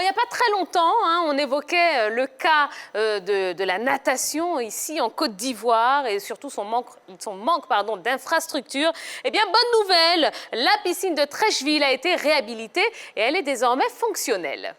n'y a pas très longtemps, on évoquait le cas de la natation ici en Côte d'Ivoire et surtout son manque d'infrastructures. Eh bien, bonne nouvelle, la piscine de Trècheville a été réhabilitée et elle est désormais fonctionnelle.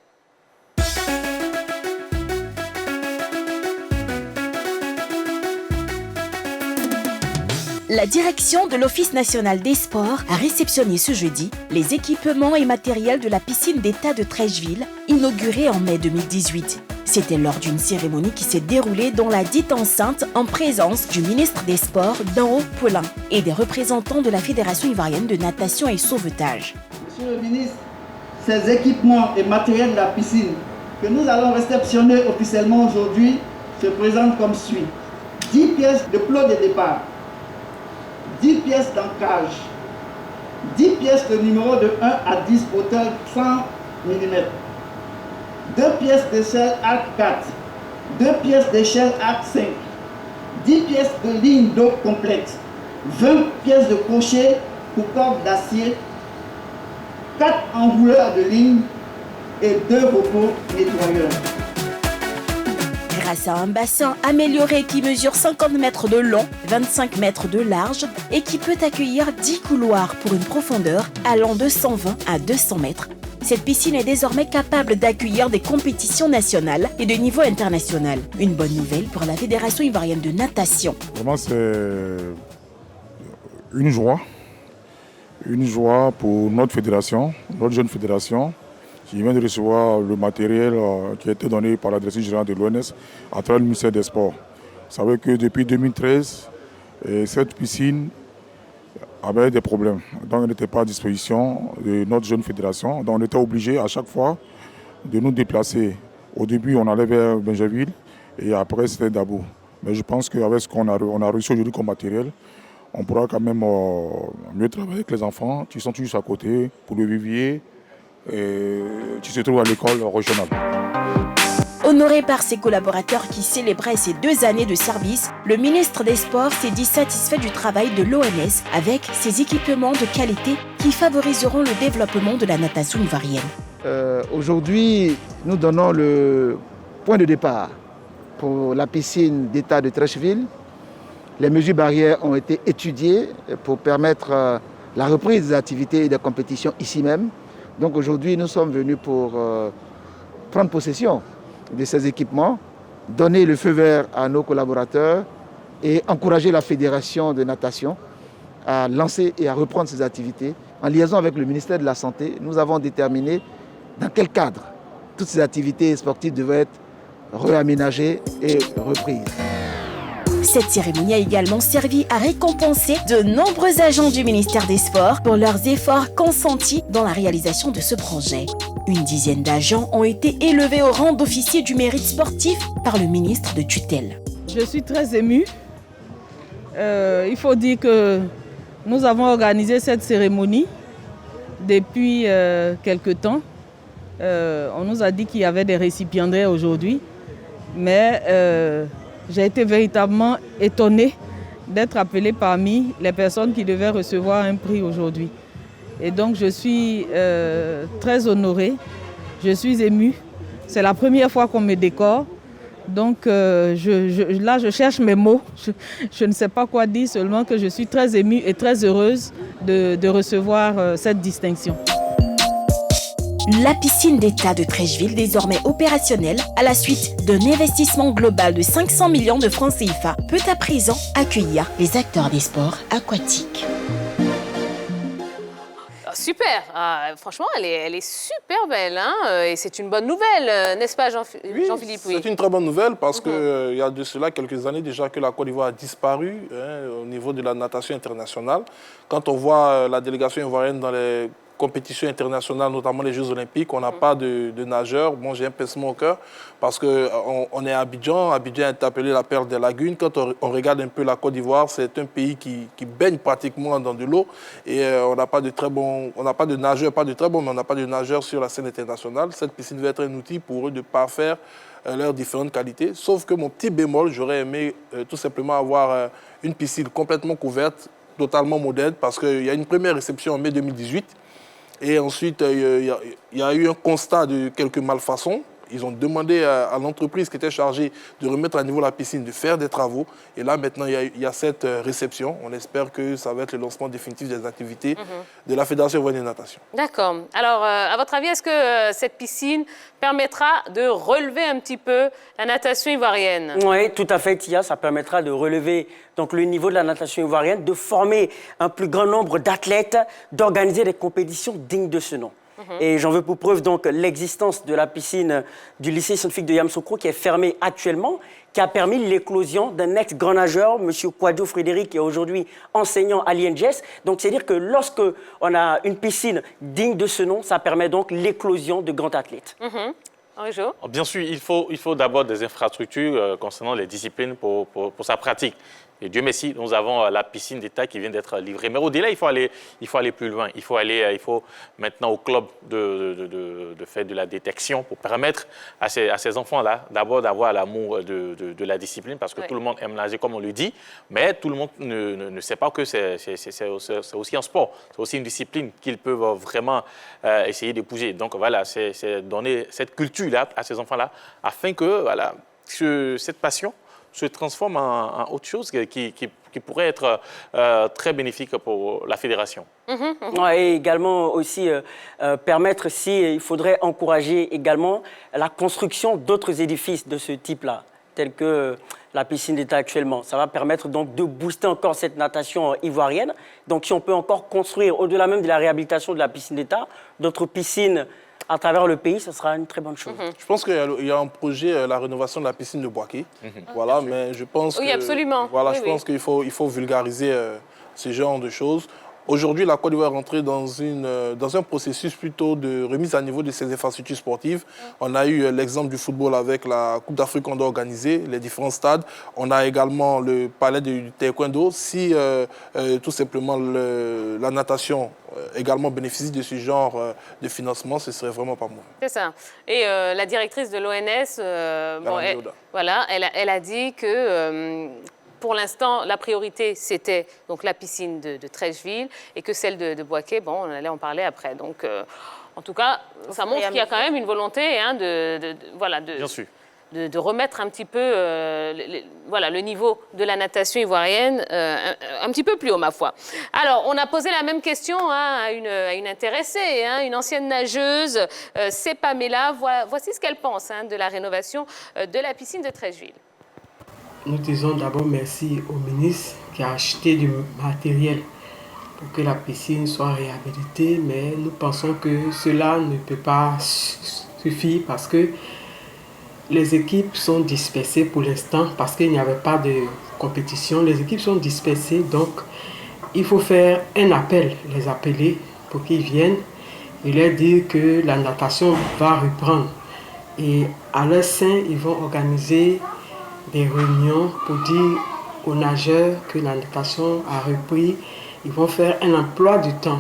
La direction de l'Office national des sports a réceptionné ce jeudi les équipements et matériels de la piscine d'État de Trècheville, inaugurée en mai 2018. C'était lors d'une cérémonie qui s'est déroulée dans la dite enceinte en présence du ministre des Sports, Danho Poulin, et des représentants de la Fédération ivoirienne de natation et sauvetage. Monsieur le ministre, ces équipements et matériels de la piscine que nous allons réceptionner officiellement aujourd'hui se présentent comme suit. 10 pièces de plot de départ, 10 pièces d'ancrage, 10 pièces de numéro de 1 à 10 hauteur 100 mm, 2 pièces d'échelle arc 4, 2 pièces d'échelle arc 5, 10 pièces de ligne d'eau complète, 20 pièces de crochet pour corde d'acier, 4 enrouleurs de ligne et 2 robots nettoyeurs. Grâce à un bassin amélioré qui mesure 50 mètres de long, 25 mètres de large et qui peut accueillir 10 couloirs pour une profondeur allant de 120 à 200 mètres, cette piscine est désormais capable d'accueillir des compétitions nationales et de niveau international. Une bonne nouvelle pour la Fédération ivoirienne de natation. Vraiment, c'est une joie pour notre fédération, notre jeune fédération, qui vient de recevoir le matériel qui a été donné par la direction générale de l'ONS à travers le ministère des Sports. Vous savez que depuis 2013, cette piscine avait des problèmes. Donc elle n'était pas à disposition de notre jeune fédération. Donc on était obligé à chaque fois de nous déplacer. Au début, on allait vers Benjaville et après c'était Dabo. Mais je pense qu'avec ce qu'on a reçu aujourd'hui comme matériel, on pourra quand même mieux travailler avec les enfants qui sont toujours à côté pour le vivier et qui se trouvent à l'école régionale. Honoré par ses collaborateurs qui célébraient ses 2 années de service, le ministre des Sports s'est dit satisfait du travail de l'ONS avec ses équipements de qualité qui favoriseront le développement de la natation ivoirienne. Aujourd'hui, nous donnons le point de départ pour la piscine d'État de Trècheville. Les mesures barrières ont été étudiées pour permettre la reprise des activités et des compétitions ici même. Donc aujourd'hui, nous sommes venus pour prendre possession de ces équipements, donner le feu vert à nos collaborateurs et encourager la Fédération de natation à lancer et à reprendre ses activités. En liaison avec le ministère de la Santé, nous avons déterminé dans quel cadre toutes ces activités sportives devaient être réaménagées et reprises. Cette cérémonie a également servi à récompenser de nombreux agents du ministère des Sports pour leurs efforts consentis dans la réalisation de ce projet. Une dizaine d'agents ont été élevés au rang d'officier du mérite sportif par le ministre de tutelle. Je suis très émue. Il faut dire que nous avons organisé cette cérémonie depuis quelque temps. On nous a dit qu'il y avait des récipiendaires aujourd'hui, mais j'ai été véritablement étonnée d'être appelée parmi les personnes qui devaient recevoir un prix aujourd'hui. Et donc je suis très honorée, je suis émue. C'est la première fois qu'on me décore. Donc là, je cherche mes mots. Je ne sais pas quoi dire, seulement que je suis très émue et très heureuse de recevoir cette distinction. La piscine d'État de Trècheville, désormais opérationnelle à la suite d'un investissement global de 500 millions de francs CFA, peut à présent accueillir les acteurs des sports aquatiques. Super, franchement, elle est super belle, et c'est une bonne nouvelle, n'est-ce pas Jean-Philippe? Oui, c'est une très bonne nouvelle parce qu'il y a de cela quelques années déjà que la Côte d'Ivoire a disparu au niveau de la natation internationale. Quand on voit la délégation ivoirienne dans les compétitions internationales, notamment les Jeux Olympiques, on n'a pas de nageurs. Bon, j'ai un pincement au cœur parce qu'on est à Abidjan. Abidjan est appelé la perle des lagunes. Quand on regarde un peu la Côte d'Ivoire, c'est un pays qui baigne pratiquement dans de l'eau et on n'a pas de très bons, on n'a pas de nageurs, pas de très bons, mais on n'a pas de nageurs sur la scène internationale. Cette piscine va être un outil pour eux de parfaire leurs différentes qualités. Sauf que mon petit bémol, j'aurais aimé tout simplement avoir une piscine complètement couverte, totalement moderne, parce qu'il y a une première réception en mai 2018. Et ensuite, il y a eu un constat de quelques malfaçons. Ils ont demandé à l'entreprise qui était chargée de remettre à niveau la piscine, de faire des travaux. Et là, maintenant, il y a cette réception. On espère que ça va être le lancement définitif des activités de la Fédération ivoirienne de natation. D'accord. Alors, à votre avis, est-ce que cette piscine permettra de relever un petit peu la natation ivoirienne? Oui, tout à fait, Tia. Ça permettra de relever donc, le niveau de la natation ivoirienne, de former un plus grand nombre d'athlètes, d'organiser des compétitions dignes de ce nom. Et j'en veux pour preuve donc l'existence de la piscine du lycée scientifique de Yamoussoukro qui est fermée actuellement, qui a permis l'éclosion d'un ex-grand nageur, M. Kouadio Frédéric, qui est aujourd'hui enseignant à l'INGS. Donc c'est-à-dire que lorsque on a une piscine digne de ce nom, ça permet donc l'éclosion de grands athlètes. Bien sûr, il faut d'abord des infrastructures concernant les disciplines pour sa pratique. Et Dieu merci, nous avons la piscine d'État qui vient d'être livrée. Mais au-delà, il faut aller plus loin. Il faut maintenant au club de faire de la détection pour permettre à ces enfants-là d'abord d'avoir l'amour de la discipline parce que tout le monde aime nager comme on le dit, mais tout le monde ne sait pas que c'est aussi un sport, c'est aussi une discipline qu'ils peuvent vraiment essayer d'épouser. Donc voilà, c'est donner cette culture-là à ces enfants-là afin que cette passion se transforme en autre chose qui pourrait être très bénéfique pour la fédération. Et également aussi permettre, il faudrait encourager également la construction d'autres édifices de ce type-là, tels que la piscine d'État actuellement. Ça va permettre donc de booster encore cette natation ivoirienne. Donc si on peut encore construire, au-delà même de la réhabilitation de la piscine d'État, d'autres piscines à travers le pays, ce sera une très bonne chose. Je pense qu'il y a un projet, la rénovation de la piscine de Boaké. Voilà, mais je pense oui, absolument. Voilà, oui, je pense qu'il faut vulgariser ce genre de choses. Aujourd'hui, la Côte d'Ivoire est rentrée dans un processus plutôt de remise à niveau de ses infrastructures sportives. On a eu l'exemple du football avec la Coupe d'Afrique qu'on doit organiser, les différents stades. On a également le palais du taekwondo. Si tout simplement la natation également bénéficie de ce genre de financement, ce serait vraiment pas mauvais. C'est ça. Et la directrice de l'ONS, elle a dit que pour l'instant, la priorité, c'était donc la piscine de Treichville et que celle de Boaké, bon, on allait en parler après. Donc, en tout cas, ça montre qu'il y a quand même une volonté Bien sûr. De remettre un petit peu le niveau de la natation ivoirienne un petit peu plus haut, ma foi. Alors, on a posé la même question à une intéressée, une ancienne nageuse, c'est Pamela. Voici ce qu'elle pense de la rénovation de la piscine de Treichville. Nous disons d'abord merci au ministre qui a acheté du matériel pour que la piscine soit réhabilitée, mais nous pensons que cela ne peut pas suffire parce que les équipes sont dispersées pour l'instant parce qu'il n'y avait pas de compétition. Les équipes sont dispersées, donc il faut faire un appel, les appeler pour qu'ils viennent et leur dire que la natation va reprendre. Et à leur sein, ils vont organiser des réunions pour dire aux nageurs que la natation a repris. Ils vont faire un emploi du temps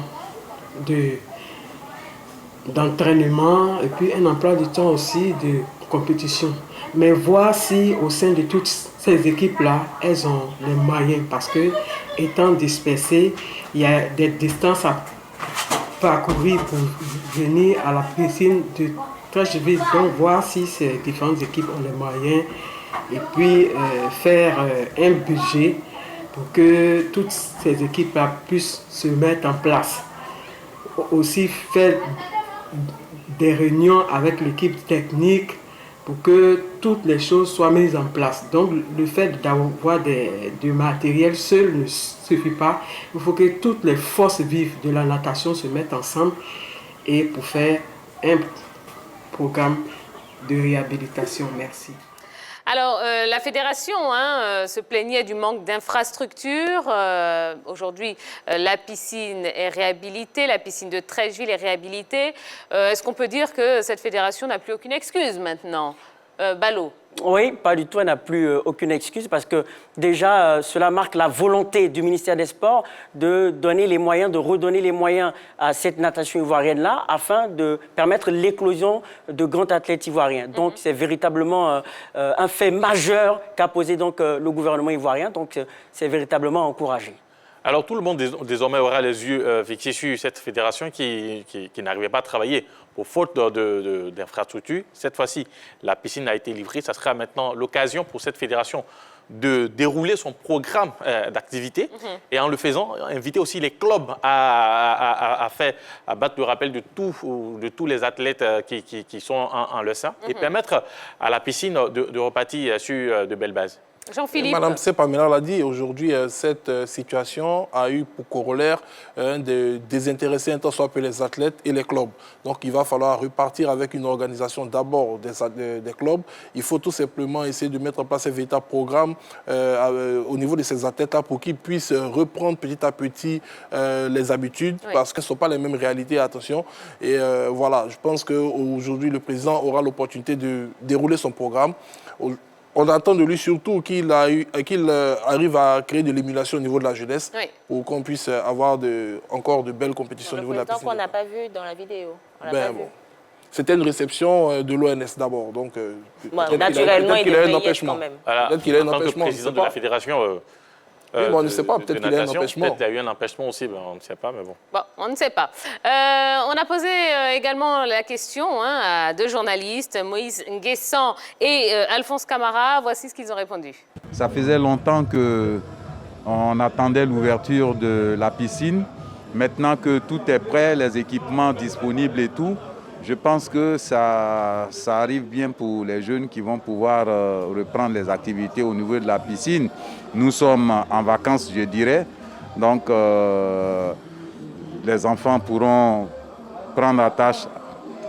d'entraînement et puis un emploi du temps aussi de compétition. Mais voir si au sein de toutes ces équipes-là, elles ont les moyens parce que étant dispersées, il y a des distances à parcourir pour venir à la piscine de Treichville. Donc voir si ces différentes équipes ont les moyens et puis faire un budget pour que toutes ces équipes-là puissent se mettre en place. Aussi faire des réunions avec l'équipe technique pour que toutes les choses soient mises en place. Donc le fait d'avoir du matériel seul ne suffit pas. Il faut que toutes les forces vives de la natation se mettent ensemble et pour faire un programme de réhabilitation. Merci. Alors, la fédération se plaignait du manque d'infrastructures. Aujourd'hui, la piscine est réhabilitée, la piscine de Treichville est réhabilitée. Est-ce qu'on peut dire que cette fédération n'a plus aucune excuse maintenant? Balo? Oui, pas du tout, elle n'a plus aucune excuse parce que déjà, cela marque la volonté du ministère des Sports de donner les moyens, de redonner les moyens à cette natation ivoirienne-là afin de permettre l'éclosion de grands athlètes ivoiriens. Donc, c'est véritablement un fait majeur qu'a posé donc, le gouvernement ivoirien, donc c'est véritablement encouragé. Alors tout le monde désormais aura les yeux fixés sur cette fédération qui n'arrivait pas à travailler pour faute d'infrastructures. Cette fois-ci, la piscine a été livrée. Ça sera maintenant l'occasion pour cette fédération de dérouler son programme d'activité et en le faisant, inviter aussi les clubs à battre le rappel de tous les athlètes qui sont en le sein et permettre à la piscine de repartir sur de belles bases. Jean-Philippe. Madame Sepamela l'a dit, aujourd'hui, cette situation a eu pour corollaire de désintéresser un tant soit peu les athlètes et les clubs. Donc, il va falloir repartir avec une organisation d'abord des clubs. Il faut tout simplement essayer de mettre en place un véritable programme au niveau de ces athlètes-là pour qu'ils puissent reprendre petit à petit les habitudes parce que ce ne sont pas les mêmes réalités, attention. Et voilà, je pense qu'aujourd'hui, le président aura l'opportunité de dérouler son programme. On attend de lui surtout qu'il arrive à créer de l'émulation au niveau de la jeunesse pour qu'on puisse avoir encore de belles compétitions au niveau de la piscine. Qu'on n'a pas vu dans la vidéo. C'était une réception de l'ONS d'abord. Donc, naturellement, il a un empêchement. Peut-être qu'il a un empêchement. En tant que président de la fédération... on ne sait pas, peut-être qu'il y a un empêchement. Peut-être qu'il y a eu un empêchement aussi, on ne sait pas, mais bon. Bon, on ne sait pas. On a posé également la question à deux journalistes, Moïse Nguessan et Alphonse Camara. Voici ce qu'ils ont répondu. Ça faisait longtemps qu'on attendait l'ouverture de la piscine. Maintenant que tout est prêt, les équipements disponibles et tout, je pense que ça arrive bien pour les jeunes qui vont pouvoir reprendre les activités au niveau de la piscine. Nous sommes en vacances, je dirais. Donc, les enfants pourront prendre attache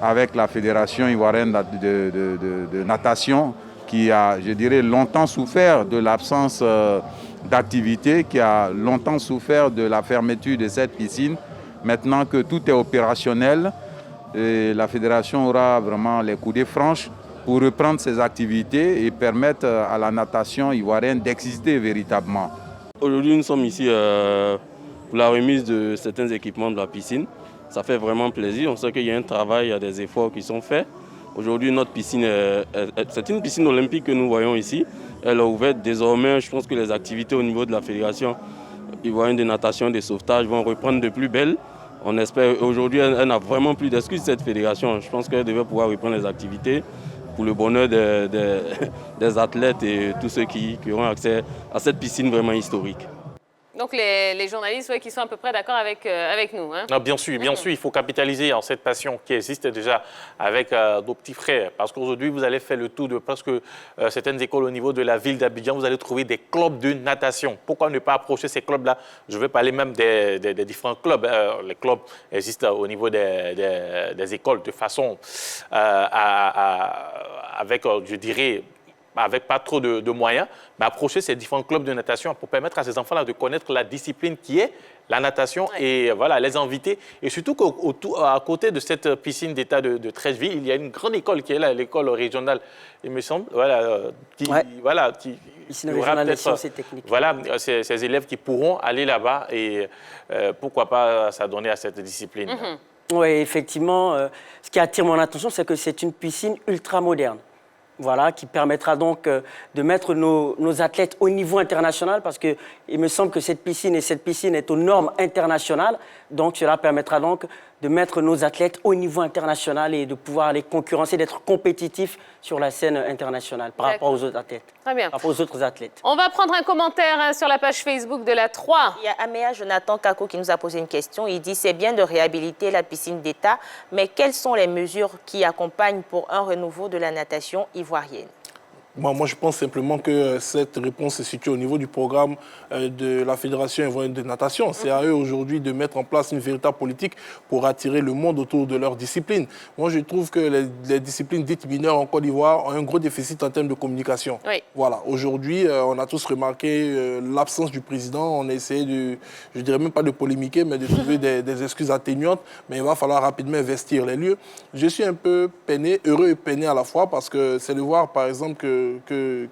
avec la Fédération ivoirienne de natation qui a, je dirais, longtemps souffert de l'absence d'activité, qui a longtemps souffert de la fermeture de cette piscine. Maintenant que tout est opérationnel, et la fédération aura vraiment les coudées franches pour reprendre ses activités et permettre à la natation ivoirienne d'exister véritablement. Aujourd'hui, nous sommes ici pour la remise de certains équipements de la piscine. Ça fait vraiment plaisir. On sait qu'il y a un travail, il y a des efforts qui sont faits. Aujourd'hui, notre piscine, c'est une piscine olympique que nous voyons ici. Elle est ouverte désormais. Je pense que les activités au niveau de la fédération ivoirienne de natation et de sauvetage vont reprendre de plus belle. On espère, aujourd'hui, elle n'a vraiment plus d'excuses, cette fédération. Je pense qu'elle devait pouvoir reprendre les activités pour le bonheur des athlètes et tous ceux qui auront accès à cette piscine vraiment historique. Donc les journalistes qui sont à peu près d'accord avec nous. Hein. Non, bien sûr, il faut capitaliser en cette passion qui existe déjà avec nos petits frères. Parce qu'aujourd'hui, vous allez faire le tour de presque certaines écoles au niveau de la ville d'Abidjan. Vous allez trouver des clubs de natation. Pourquoi ne pas approcher ces clubs-là? Je vais parler même des différents clubs. Les clubs existent au niveau des écoles de façon avec, je dirais, avec pas trop de moyens, mais approcher ces différents clubs de natation pour permettre à ces enfants-là de connaître la discipline qui est la natation et voilà, les inviter. Et surtout qu'à côté de cette piscine d'état de Treichville, il y a une grande école qui est là, l'école régionale, il me semble, qui aura peut-être ces élèves qui pourront aller là-bas et pourquoi pas s'adonner à cette discipline. Oui, effectivement, ce qui attire mon attention, c'est que c'est une piscine ultra moderne. Voilà, qui permettra donc de mettre nos athlètes au niveau international parce qu'il me semble que cette piscine est aux normes internationales. Donc, cela permettra donc de mettre nos athlètes au niveau international et de pouvoir les concurrencer, d'être compétitifs sur la scène internationale par rapport aux autres athlètes. Très bien. Par rapport aux autres athlètes. On va prendre un commentaire sur la page Facebook de la 3. Il y a Améa Jonathan Kako qui nous a posé une question. Il dit « C'est bien de réhabiliter la piscine d'État, mais quelles sont les mesures qui accompagnent pour un renouveau de la natation ivoirienne ?» Moi, je pense simplement que cette réponse se situe au niveau du programme de la Fédération ivoirienne de natation. C'est à eux aujourd'hui de mettre en place une véritable politique pour attirer le monde autour de leur discipline. Moi, je trouve que les disciplines dites mineures en Côte d'Ivoire ont un gros déficit en termes de communication. Oui. Voilà. Aujourd'hui, on a tous remarqué l'absence du président. On a essayé de, je dirais même pas de polémiquer, mais de trouver des excuses atténuantes. Mais il va falloir rapidement investir les lieux. Je suis un peu peiné, heureux et peiné à la fois, parce que c'est de voir, par exemple,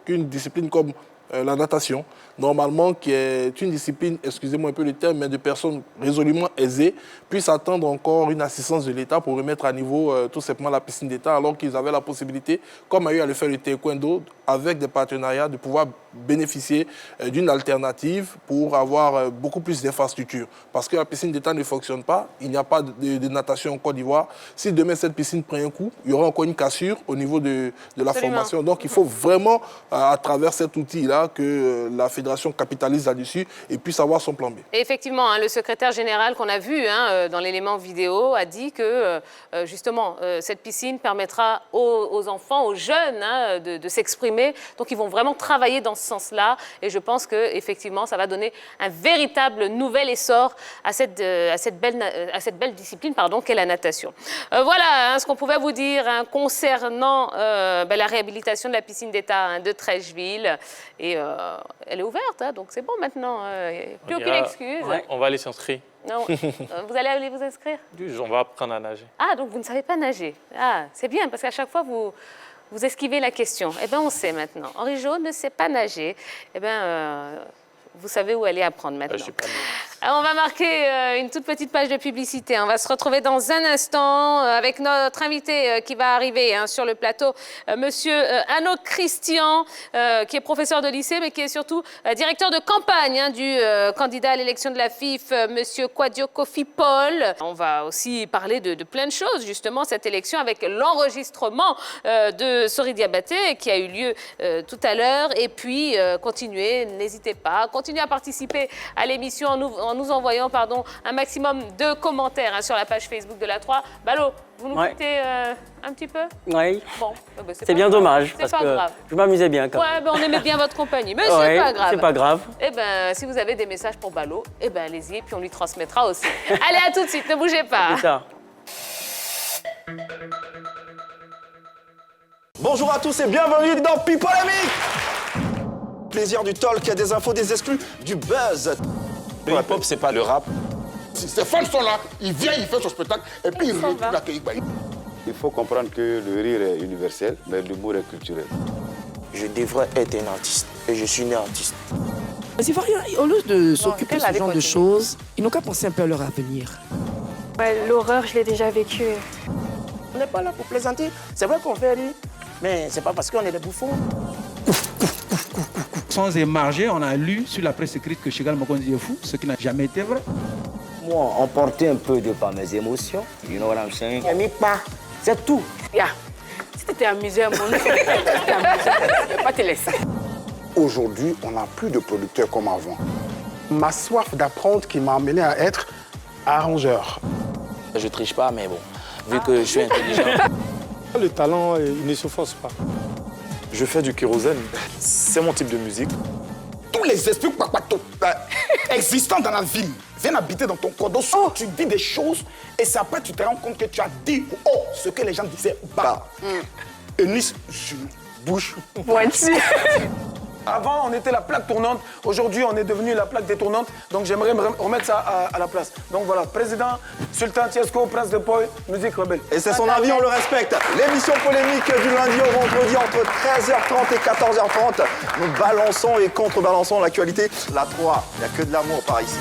qu'une discipline comme la natation, normalement, qui est une discipline, excusez-moi un peu le terme, mais de personnes résolument aisées, puissent attendre encore une assistance de l'État pour remettre à niveau tout simplement la piscine d'État, alors qu'ils avaient la possibilité, comme a eu à le faire le taekwondo, avec des partenariats, de pouvoir bénéficier d'une alternative pour avoir beaucoup plus d'infrastructures. Parce que la piscine d'État ne fonctionne pas, il n'y a pas de natation en Côte d'Ivoire. Si demain cette piscine prend un coup, il y aura encore une cassure au niveau de la formation. Donc il faut vraiment, à travers cet outil-là, que la fédération capitalise là-dessus et puisse avoir son plan B. Et effectivement, le secrétaire général qu'on a vu dans l'élément vidéo a dit que justement cette piscine permettra aux enfants, aux jeunes de s'exprimer. Donc ils vont vraiment travailler dans ce sens-là et je pense qu'effectivement ça va donner un véritable nouvel essor à cette belle discipline qu'est la natation. Voilà ce qu'on pouvait vous dire concernant la réhabilitation de la piscine d'État de Trècheville. Et elle est ouverte, donc c'est bon maintenant, plus aucune excuse. Ouais, on va aller s'inscrire. Non, vous allez aller vous inscrire? On va apprendre à nager. Ah, donc vous ne savez pas nager. Ah, c'est bien, parce qu'à chaque fois, vous esquivez la question. Eh bien, on sait maintenant. Henri Jo ne sait pas nager. Eh bien, vous savez où aller apprendre maintenant. Alors, on va marquer une toute petite page de publicité. On va se retrouver dans un instant avec notre invité qui va arriver sur le plateau, Monsieur Anno Christian, qui est professeur de lycée, mais qui est surtout directeur de campagne du candidat à l'élection de la FIF, Monsieur Kwadio Kofi Paul. On va aussi parler de plein de choses, justement, cette élection, avec l'enregistrement de Sori Diabaté, qui a eu lieu tout à l'heure. Et puis, continuez, n'hésitez pas, continuez à participer à l'émission en nous envoyant un maximum de commentaires sur la page Facebook de la 3. Balo, vous nous quittez un petit peu? Oui. Bon, c'est bien dommage, parce que grave. je m'amusais bien quand même. On aimait bien votre compagnie, mais c'est pas grave. C'est pas grave. Eh bien, si vous avez des messages pour Balo, allez-y, et puis on lui transmettra aussi. Allez, à tout de suite, ne bougez pas. Bonjour à tous et bienvenue dans Pipolémique. Plaisir du talk, des infos, des exclus, du buzz. Le hip-hop, c'est pas le rap. Ces fans sont là, il vient, il fait son spectacle et puis il retourne à l'accueil. Il faut comprendre que le rire est universel, mais l'humour est culturel. Je devrais être un artiste et je suis né artiste. Les Ivoiriens, au lieu de s'occuper de ce genre de choses, ils n'ont qu'à penser un peu à leur avenir. Ouais, l'horreur, je l'ai déjà vécue. On n'est pas là pour plaisanter. C'est vrai qu'on fait rire, mais c'est pas parce qu'on est des bouffons. Sans émarger, on a lu sur la presse écrite que Chegal Mokonzi est fou, ce qui n'a jamais été vrai. Moi, emporté un peu de par mes émotions, you know what I'm saying? Pas, c'est tout. Yeah. Si tu t'es amusé à mon nom, tu t'es amusé, je vais pas te laisser. Aujourd'hui, on n'a plus de producteurs comme avant. Ma soif d'apprendre qui m'a amené à être arrangeur. Je triche pas, mais bon, vu que je suis intelligent. Le talent, il ne se force pas. Je fais du kérosène, c'est mon type de musique. Tous les esprits existants dans la ville viennent habiter dans ton corps. Donc tu dis des choses et c'est après tu te rends compte que tu as dit ce que les gens disaient bas. Et Nice, bouche. Voici. Avant, on était la plaque tournante. Aujourd'hui, on est devenu la plaque détournante. Donc, j'aimerais remettre ça à la place. Donc, voilà, président, Sultan Tiesco, Prince de Poy, musique rebelle. Et c'est son avis, on le respecte. L'émission polémique du lundi au vendredi entre 13h30 et 14h30. Nous balançons et contrebalançons l'actualité. La 3, il n'y a que de l'amour par ici.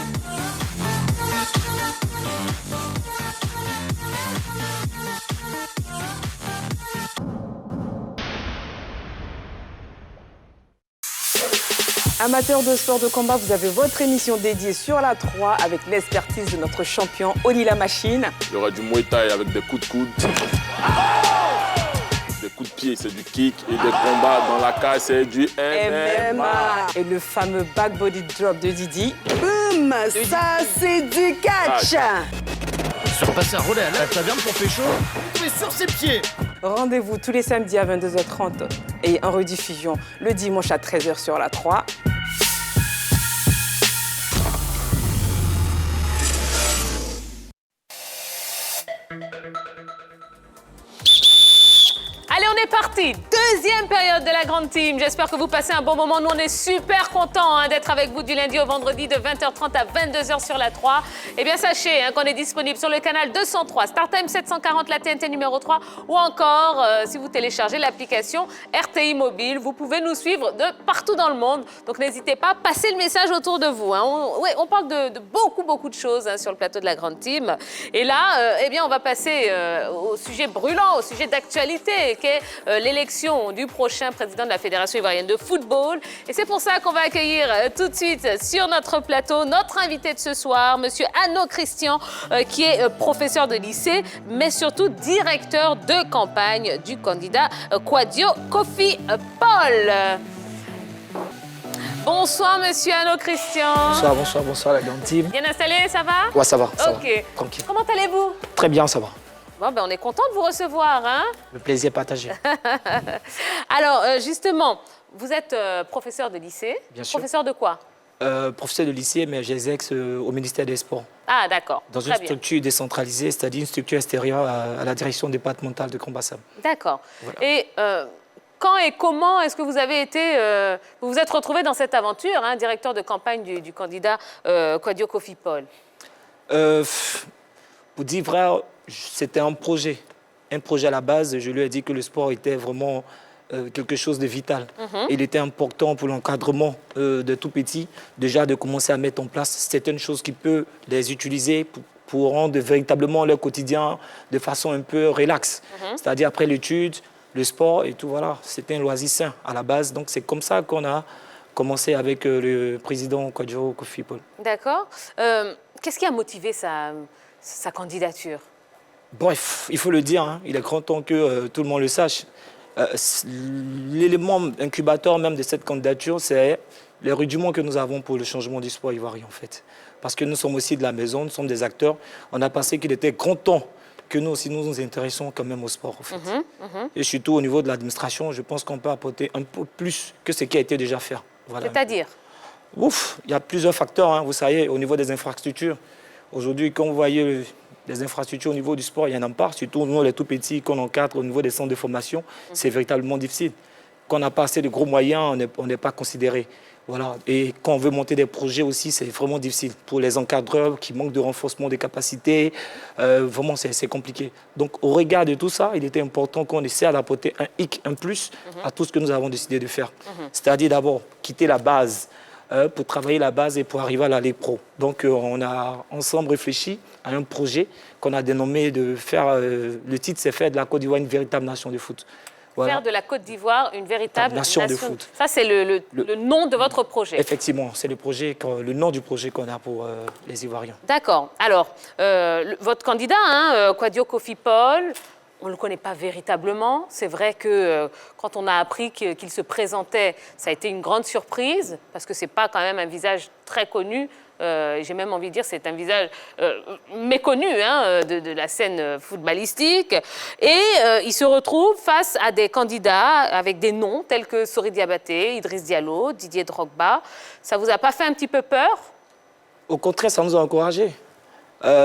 Amateurs de sport de combat, vous avez votre émission dédiée sur la 3 avec l'expertise de notre champion Oli la Machine. Il y aura du Muay Thai avec des coups de coude, des coups de pied, c'est du kick, et des combats dans la cage, c'est du MMA. Et le fameux back body drop de Didi. Boum, ça c'est du catch. Sur passer un relais à la taverne pour pécho, mais sur ses pieds. Rendez-vous tous les samedis à 22h30 et en rediffusion le dimanche à 13h sur la 3. Allez, on est parti. Deuxième période de la grande team. J'espère que vous passez un bon moment. Nous, on est super contents d'être avec vous du lundi au vendredi de 20h30 à 22h sur la 3. Eh bien, sachez qu'on est disponible sur le canal 203, StarTime 740, la TNT numéro 3, ou encore, si vous téléchargez l'application RTI Mobile, vous pouvez nous suivre de partout dans le monde. Donc, n'hésitez pas, passez le message autour de vous. On parle de beaucoup de choses sur le plateau de la grande team. Et là, eh bien, on va passer au sujet brûlant, au sujet d'actualité. qu'est l'élection du prochain président de la Fédération ivoirienne de football. Et c'est pour ça qu'on va accueillir tout de suite sur notre plateau notre invité de ce soir, Monsieur Anno Christian, qui est professeur de lycée, mais surtout directeur de campagne du candidat Kwadio Kofi Paul. Bonsoir, Monsieur Anno Christian. Bonsoir la grande team. Bien installé, ça va? Ouais, ça va. Ok. Tranquille. Comment allez-vous? Très bien, ça va. Bon, ben, on est content de vous recevoir, hein? Le plaisir partagé. Alors, justement, vous êtes professeur de lycée. Bien sûr. Professeur de quoi? Professeur de lycée, mais j'exerce au ministère des Sports. Ah, d'accord. Dans une structure décentralisée, c'est-à-dire une structure extérieure à la direction départementale de Grand-Bassam. D'accord. Voilà. Et quand et comment est-ce que vous avez été... vous vous êtes retrouvé dans cette aventure, hein, directeur de campagne du candidat Kwadio Kofi Paul? Pour dire vrai, c'était un projet. Un projet à la base. Je lui ai dit que le sport était vraiment quelque chose de vital. Il était important pour l'encadrement de tout petit, déjà de commencer à mettre en place certaines choses qui peuvent les utiliser pour rendre véritablement leur quotidien de façon un peu relaxe. C'est-à-dire après l'étude, le sport et tout, voilà. C'était un loisir sain à la base. Donc c'est comme ça qu'on a commencé avec le président Kwadio Kofi Paul. D'accord. Qu'est-ce qui a motivé sa candidature? Bref, il faut le dire, hein, il est grand temps que tout le monde le sache. L'élément incubateur même de cette candidature, c'est les rudiments que nous avons pour le changement du sport ivoirien, en fait. Parce que nous sommes aussi de la maison, nous sommes des acteurs. On a pensé qu'il était grand temps que nous aussi nous intéressons quand même au sport, en fait. Et surtout au niveau de l'administration, je pense qu'on peut apporter un peu plus que ce qui a été déjà fait. Voilà. C'est-à-dire? Ouf, il y a plusieurs facteurs, hein, vous savez, au niveau des infrastructures. Aujourd'hui, quand vous voyez les infrastructures au niveau du sport, il y en a pas, surtout nous, les tout petits, qu'on encadre au niveau des centres de formation, c'est véritablement difficile. Quand on n'a pas assez de gros moyens, on n'est pas considéré. Voilà. Et quand on veut monter des projets aussi, c'est vraiment difficile. Pour les encadreurs qui manquent de renforcement des capacités, vraiment, c'est compliqué. Donc, au regard de tout ça, il était important qu'on essaie d'apporter un hic, un plus à tout ce que nous avons décidé de faire. C'est-à-dire d'abord quitter la base pour travailler la base et pour arriver à la Ligue Pro. Donc, on a ensemble réfléchi à un projet qu'on a dénommé de faire, le titre c'est faire de la Côte d'Ivoire une véritable nation de foot. Voilà. Faire de la Côte d'Ivoire une véritable nation de foot. Ça, c'est le nom de votre projet. Effectivement, c'est le nom du projet qu'on a pour les Ivoiriens. D'accord. Alors, votre candidat, hein, Kwadio Kofi Paul, on ne le connaît pas véritablement. C'est vrai que quand on a appris qu'il se présentait, ça a été une grande surprise, parce que ce n'est pas quand même un visage très connu. J'ai même envie de dire c'est un visage méconnu, hein, de la scène footballistique. Et il se retrouve face à des candidats avec des noms tels que Sori Diabaté, Idriss Diallo, Didier Drogba. Ça ne vous a pas fait un petit peu peur? Au contraire, ça nous a encouragés.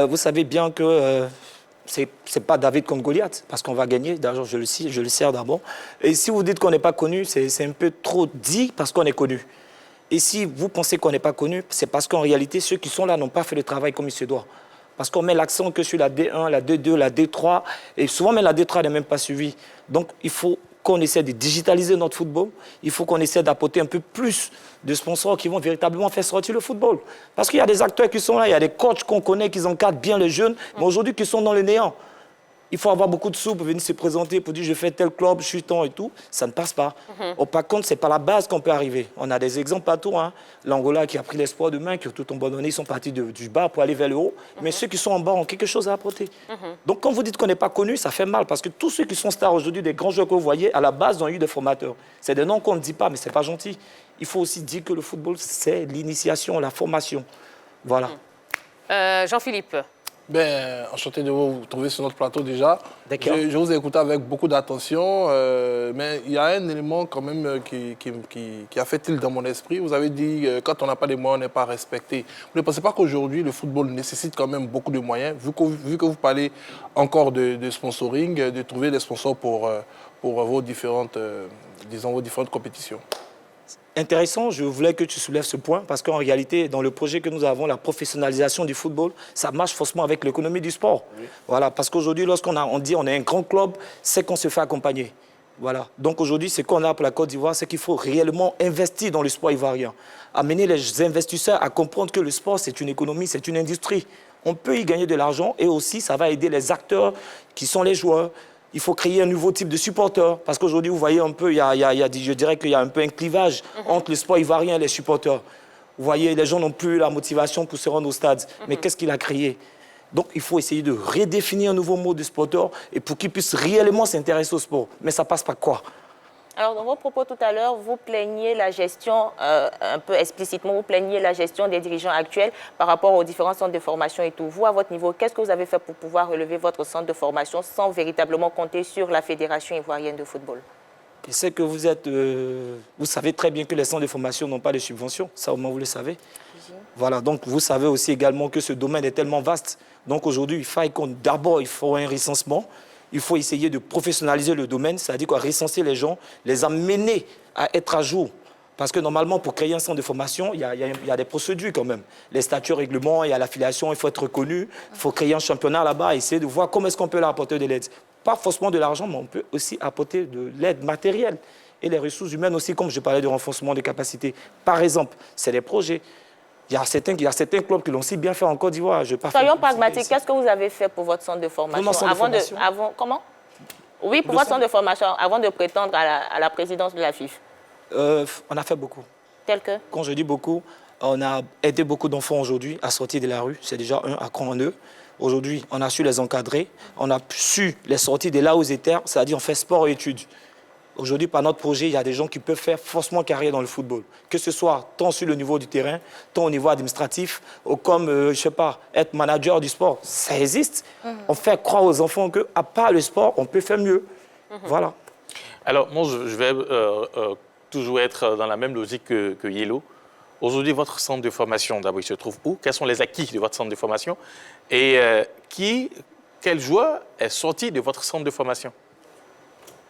Vous savez bien que ce n'est pas David contre Goliath, parce qu'on va gagner. D'ailleurs, je le sais d'abord. Et si vous dites qu'on n'est pas connu, c'est un peu trop dit parce qu'on est connu. Et si vous pensez qu'on n'est pas connu, c'est parce qu'en réalité, ceux qui sont là n'ont pas fait le travail comme il se doit. Parce qu'on met l'accent que sur la D1, la D2, la D3, et souvent même la D3 n'est même pas suivie. Donc il faut qu'on essaie de digitaliser notre football, il faut qu'on essaie d'apporter un peu plus de sponsors qui vont véritablement faire sortir le football. Parce qu'il y a des acteurs qui sont là, il y a des coachs qu'on connaît, qui encadrent bien les jeunes, mais aujourd'hui qui sont dans le néant. Il faut avoir beaucoup de sous pour venir se présenter, pour dire je fais tel club, je suis tant et tout. Ça ne passe pas. Par contre, ce n'est pas la base qu'on peut arriver. On a des exemples partout. Hein. L'Angola qui a pris l'espoir de main, qui ont tout abandonné, ils sont partis du bas pour aller vers le haut. Mais ceux qui sont en bas ont quelque chose à apporter. Donc quand vous dites qu'on n'est pas connu, ça fait mal. Parce que tous ceux qui sont stars aujourd'hui, des grands joueurs que vous voyez, à la base, ont eu des formateurs. C'est des noms qu'on ne dit pas, mais ce n'est pas gentil. Il faut aussi dire que le football, c'est l'initiation, la formation. Voilà. Jean-Philippe. Ben, enchanté de vous trouver sur notre plateau déjà. Je vous ai écouté avec beaucoup d'attention, mais il y a un élément quand même qui a fait tilt dans mon esprit. Vous avez dit quand on n'a pas les moyens, on n'est pas respecté. Vous ne pensez pas qu'aujourd'hui, le football nécessite quand même beaucoup de moyens, vu que vous parlez encore de sponsoring, de trouver des sponsors pour vos différentes compétitions? Intéressant, je voulais que tu soulèves ce point parce qu'en réalité, dans le projet que nous avons, la professionnalisation du football, ça marche forcément avec l'économie du sport. Oui. Voilà, parce qu'aujourd'hui, lorsqu'on dit on est un grand club, c'est qu'on se fait accompagner. Voilà. Donc aujourd'hui, ce qu'on a pour la Côte d'Ivoire, c'est qu'il faut réellement investir dans le sport ivoirien. Amener les investisseurs à comprendre que le sport, c'est une économie, c'est une industrie. On peut y gagner de l'argent et aussi, ça va aider les acteurs qui sont les joueurs, Il faut créer un nouveau type de supporters. Parce qu'aujourd'hui, vous voyez un peu, je dirais qu'il y a un peu un clivage entre le sport ivoirien et les supporters. Vous voyez, les gens n'ont plus la motivation pour se rendre au stade. Mais qu'est-ce qu'il a créé? Donc, il faut essayer de redéfinir un nouveau mode de sporteur et pour qu'ils puissent réellement s'intéresser au sport. Mais ça passe par quoi? Alors, dans vos propos tout à l'heure, vous plaignez la gestion, un peu explicitement, vous plaignez la gestion des dirigeants actuels par rapport aux différents centres de formation et tout. Vous, à votre niveau, qu'est-ce que vous avez fait pour pouvoir relever votre centre de formation sans véritablement compter sur la Fédération ivoirienne de football? Je sais que vous êtes... vous savez très bien que les centres de formation n'ont pas de subventions. Ça, au moins, vous le savez. Voilà, donc vous savez aussi également que ce domaine est tellement vaste. Donc aujourd'hui, d'abord, il faut un recensement. Il faut essayer de professionnaliser le domaine, c'est-à-dire quoi, recenser les gens, les amener à être à jour. Parce que normalement, pour créer un centre de formation, il y a des procédures quand même. Les statuts, règlements, il y a l'affiliation, il faut être reconnu. Il faut créer un championnat là-bas, essayer de voir comment est-ce qu'on peut leur apporter de l'aide. Pas forcément de l'argent, mais on peut aussi apporter de l'aide matérielle. Et les ressources humaines aussi, comme je parlais de renforcement des capacités. Par exemple, c'est des projets. Il y a certains clubs qui l'ont si bien fait en Côte d'Ivoire. Soyons pragmatiques. Qu'est-ce que vous avez fait pour votre centre de formation? Comment? Oui, pour votre centre de formation, avant de prétendre à la présidence de la FIF. On a fait beaucoup. Tel que? Quand je dis beaucoup, on a aidé beaucoup d'enfants aujourd'hui à sortir de la rue. C'est déjà un cran en eux. Aujourd'hui, on a su les encadrer. On a su les sortir de là où ils étaient, c'est-à-dire on fait sport et études. Aujourd'hui, par notre projet, il y a des gens qui peuvent faire forcément carrière dans le football. Que ce soit tant sur le niveau du terrain, tant au niveau administratif, ou comme, je ne sais pas, être manager du sport. Ça existe. On fait croire aux enfants qu'à part le sport, on peut faire mieux. Voilà. Alors, moi, je vais toujours être dans la même logique que Yellow. Aujourd'hui, votre centre de formation, d'abord, il se trouve où? Quels sont les acquis de votre centre de formation? Et quel joueur est sorti de votre centre de formation?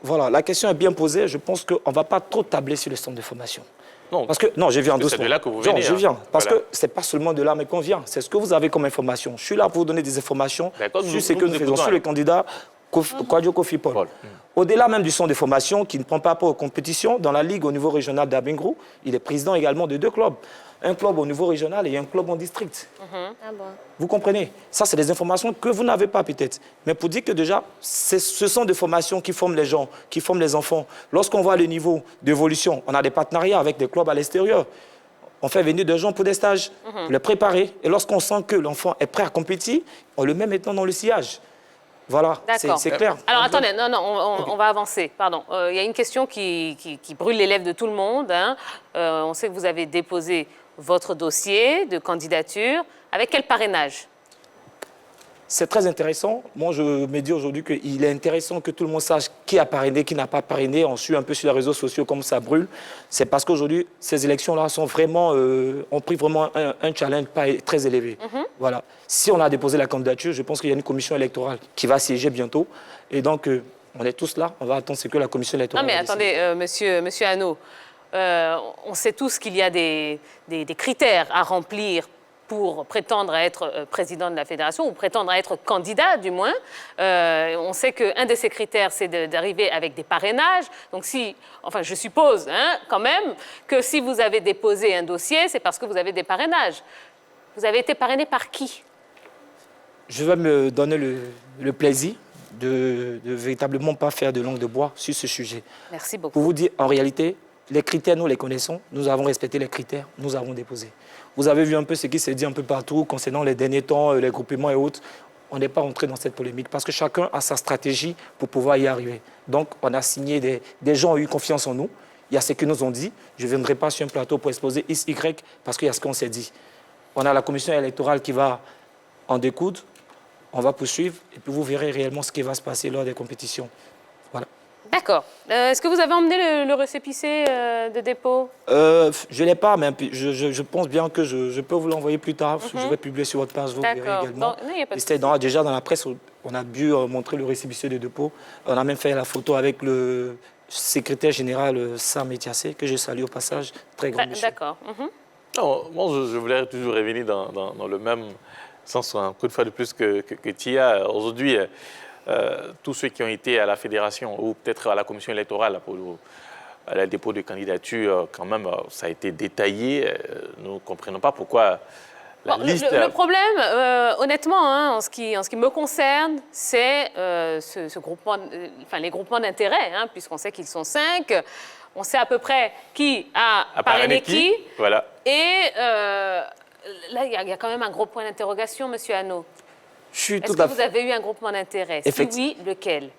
Voilà, la question est bien posée. Je pense qu'on ne va pas trop tabler sur le centre de formation. Non, parce que, non, je viens doucement. C'est de là que vous venez. Non, je viens. Parce que ce n'est pas seulement de là mais qu'on vient. C'est ce que vous avez comme information. Je suis là pour vous donner des informations sur ce que nous faisons, sur le candidat Kwadjo Kofi Paul. Au-delà même du centre de formation qui ne prend pas part aux compétitions, dans la ligue au niveau régional d'Abingrou, il est président également de 2 clubs. Un club au niveau régional et un club en district. Ah bon. Vous comprenez? Ça, c'est des informations que vous n'avez pas peut-être. Mais pour dire que déjà, ce sont des formations qui forment les gens, qui forment les enfants. Lorsqu'on voit le niveau d'évolution, on a des partenariats avec des clubs à l'extérieur. On fait venir des gens pour des stages, pour les préparer. Et lorsqu'on sent que l'enfant est prêt à compétir, on le met maintenant dans le sillage. Voilà, c'est clair. Alors attendez, on va avancer, pardon. Il y a une question qui brûle les lèvres de tout le monde. Hein. On sait que vous avez déposé votre dossier de candidature. Avec quel parrainage? C'est très intéressant. Moi, je me dis aujourd'hui qu'il est intéressant que tout le monde sache qui a parrainé, qui n'a pas parrainé. On suit un peu sur les réseaux sociaux comme ça brûle. C'est parce qu'aujourd'hui, ces élections-là sont vraiment, ont pris vraiment un challenge très élevé. Voilà. Si on a déposé la candidature, je pense qu'il y a une commission électorale qui va siéger bientôt. Et donc, on est tous là. On va attendre ce que la commission électorale va décider. Non, mais attendez, monsieur Hano, on sait tous qu'il y a des critères à remplir pour prétendre à être président de la fédération, ou prétendre à être candidat du moins. On sait qu'un de ces critères, c'est d'arriver avec des parrainages. Donc enfin je suppose quand même que si vous avez déposé un dossier, c'est parce que vous avez des parrainages. Vous avez été parrainé par qui? Je vais me donner le plaisir de véritablement pas faire de langue de bois sur ce sujet. Merci beaucoup. Pour vous dire, en réalité, les critères, nous les connaissons. Nous avons respecté les critères, nous avons déposé. Vous avez vu un peu ce qui s'est dit un peu partout concernant les derniers temps, les groupements et autres. On n'est pas entré dans cette polémique parce que chacun a sa stratégie pour pouvoir y arriver. Donc, on a signé, des gens ont eu confiance en nous. Il y a ce qu'ils nous ont dit. Je ne viendrai pas sur un plateau pour exposer X, Y parce qu'il y a ce qu'on s'est dit. On a la commission électorale qui va en découdre. On va poursuivre et puis vous verrez réellement ce qui va se passer lors des compétitions. Voilà. D'accord. Est-ce que vous avez emmené le récépissé de dépôt? Je ne l'ai pas, mais je pense bien que je peux vous l'envoyer plus tard. Je vais publier sur votre page, vous verrez également. C'était déjà dans la presse, on a dû montrer le récépissé de dépôt. On a même fait la photo avec le secrétaire général Sam Etiassé, que je salue au passage. Très grand monsieur. D'accord. Non, moi, je voulais toujours revenir dans le même sens, un coup de fois de plus que Tia. Aujourd'hui, tous ceux qui ont été à la fédération ou peut-être à la commission électorale pour le dépôt de candidature, quand même, ça a été détaillé. Nous ne comprenons pas pourquoi Le problème, honnêtement, hein, en ce qui me concerne, c'est les groupements d'intérêt, hein, puisqu'on sait qu'ils sont 5. On sait à peu près qui a parrainé qui. Voilà. Et là, il y a quand même un gros point d'interrogation, Monsieur Hanno. Est-ce que vous avez eu un groupement d'intérêt? Si oui, lequel?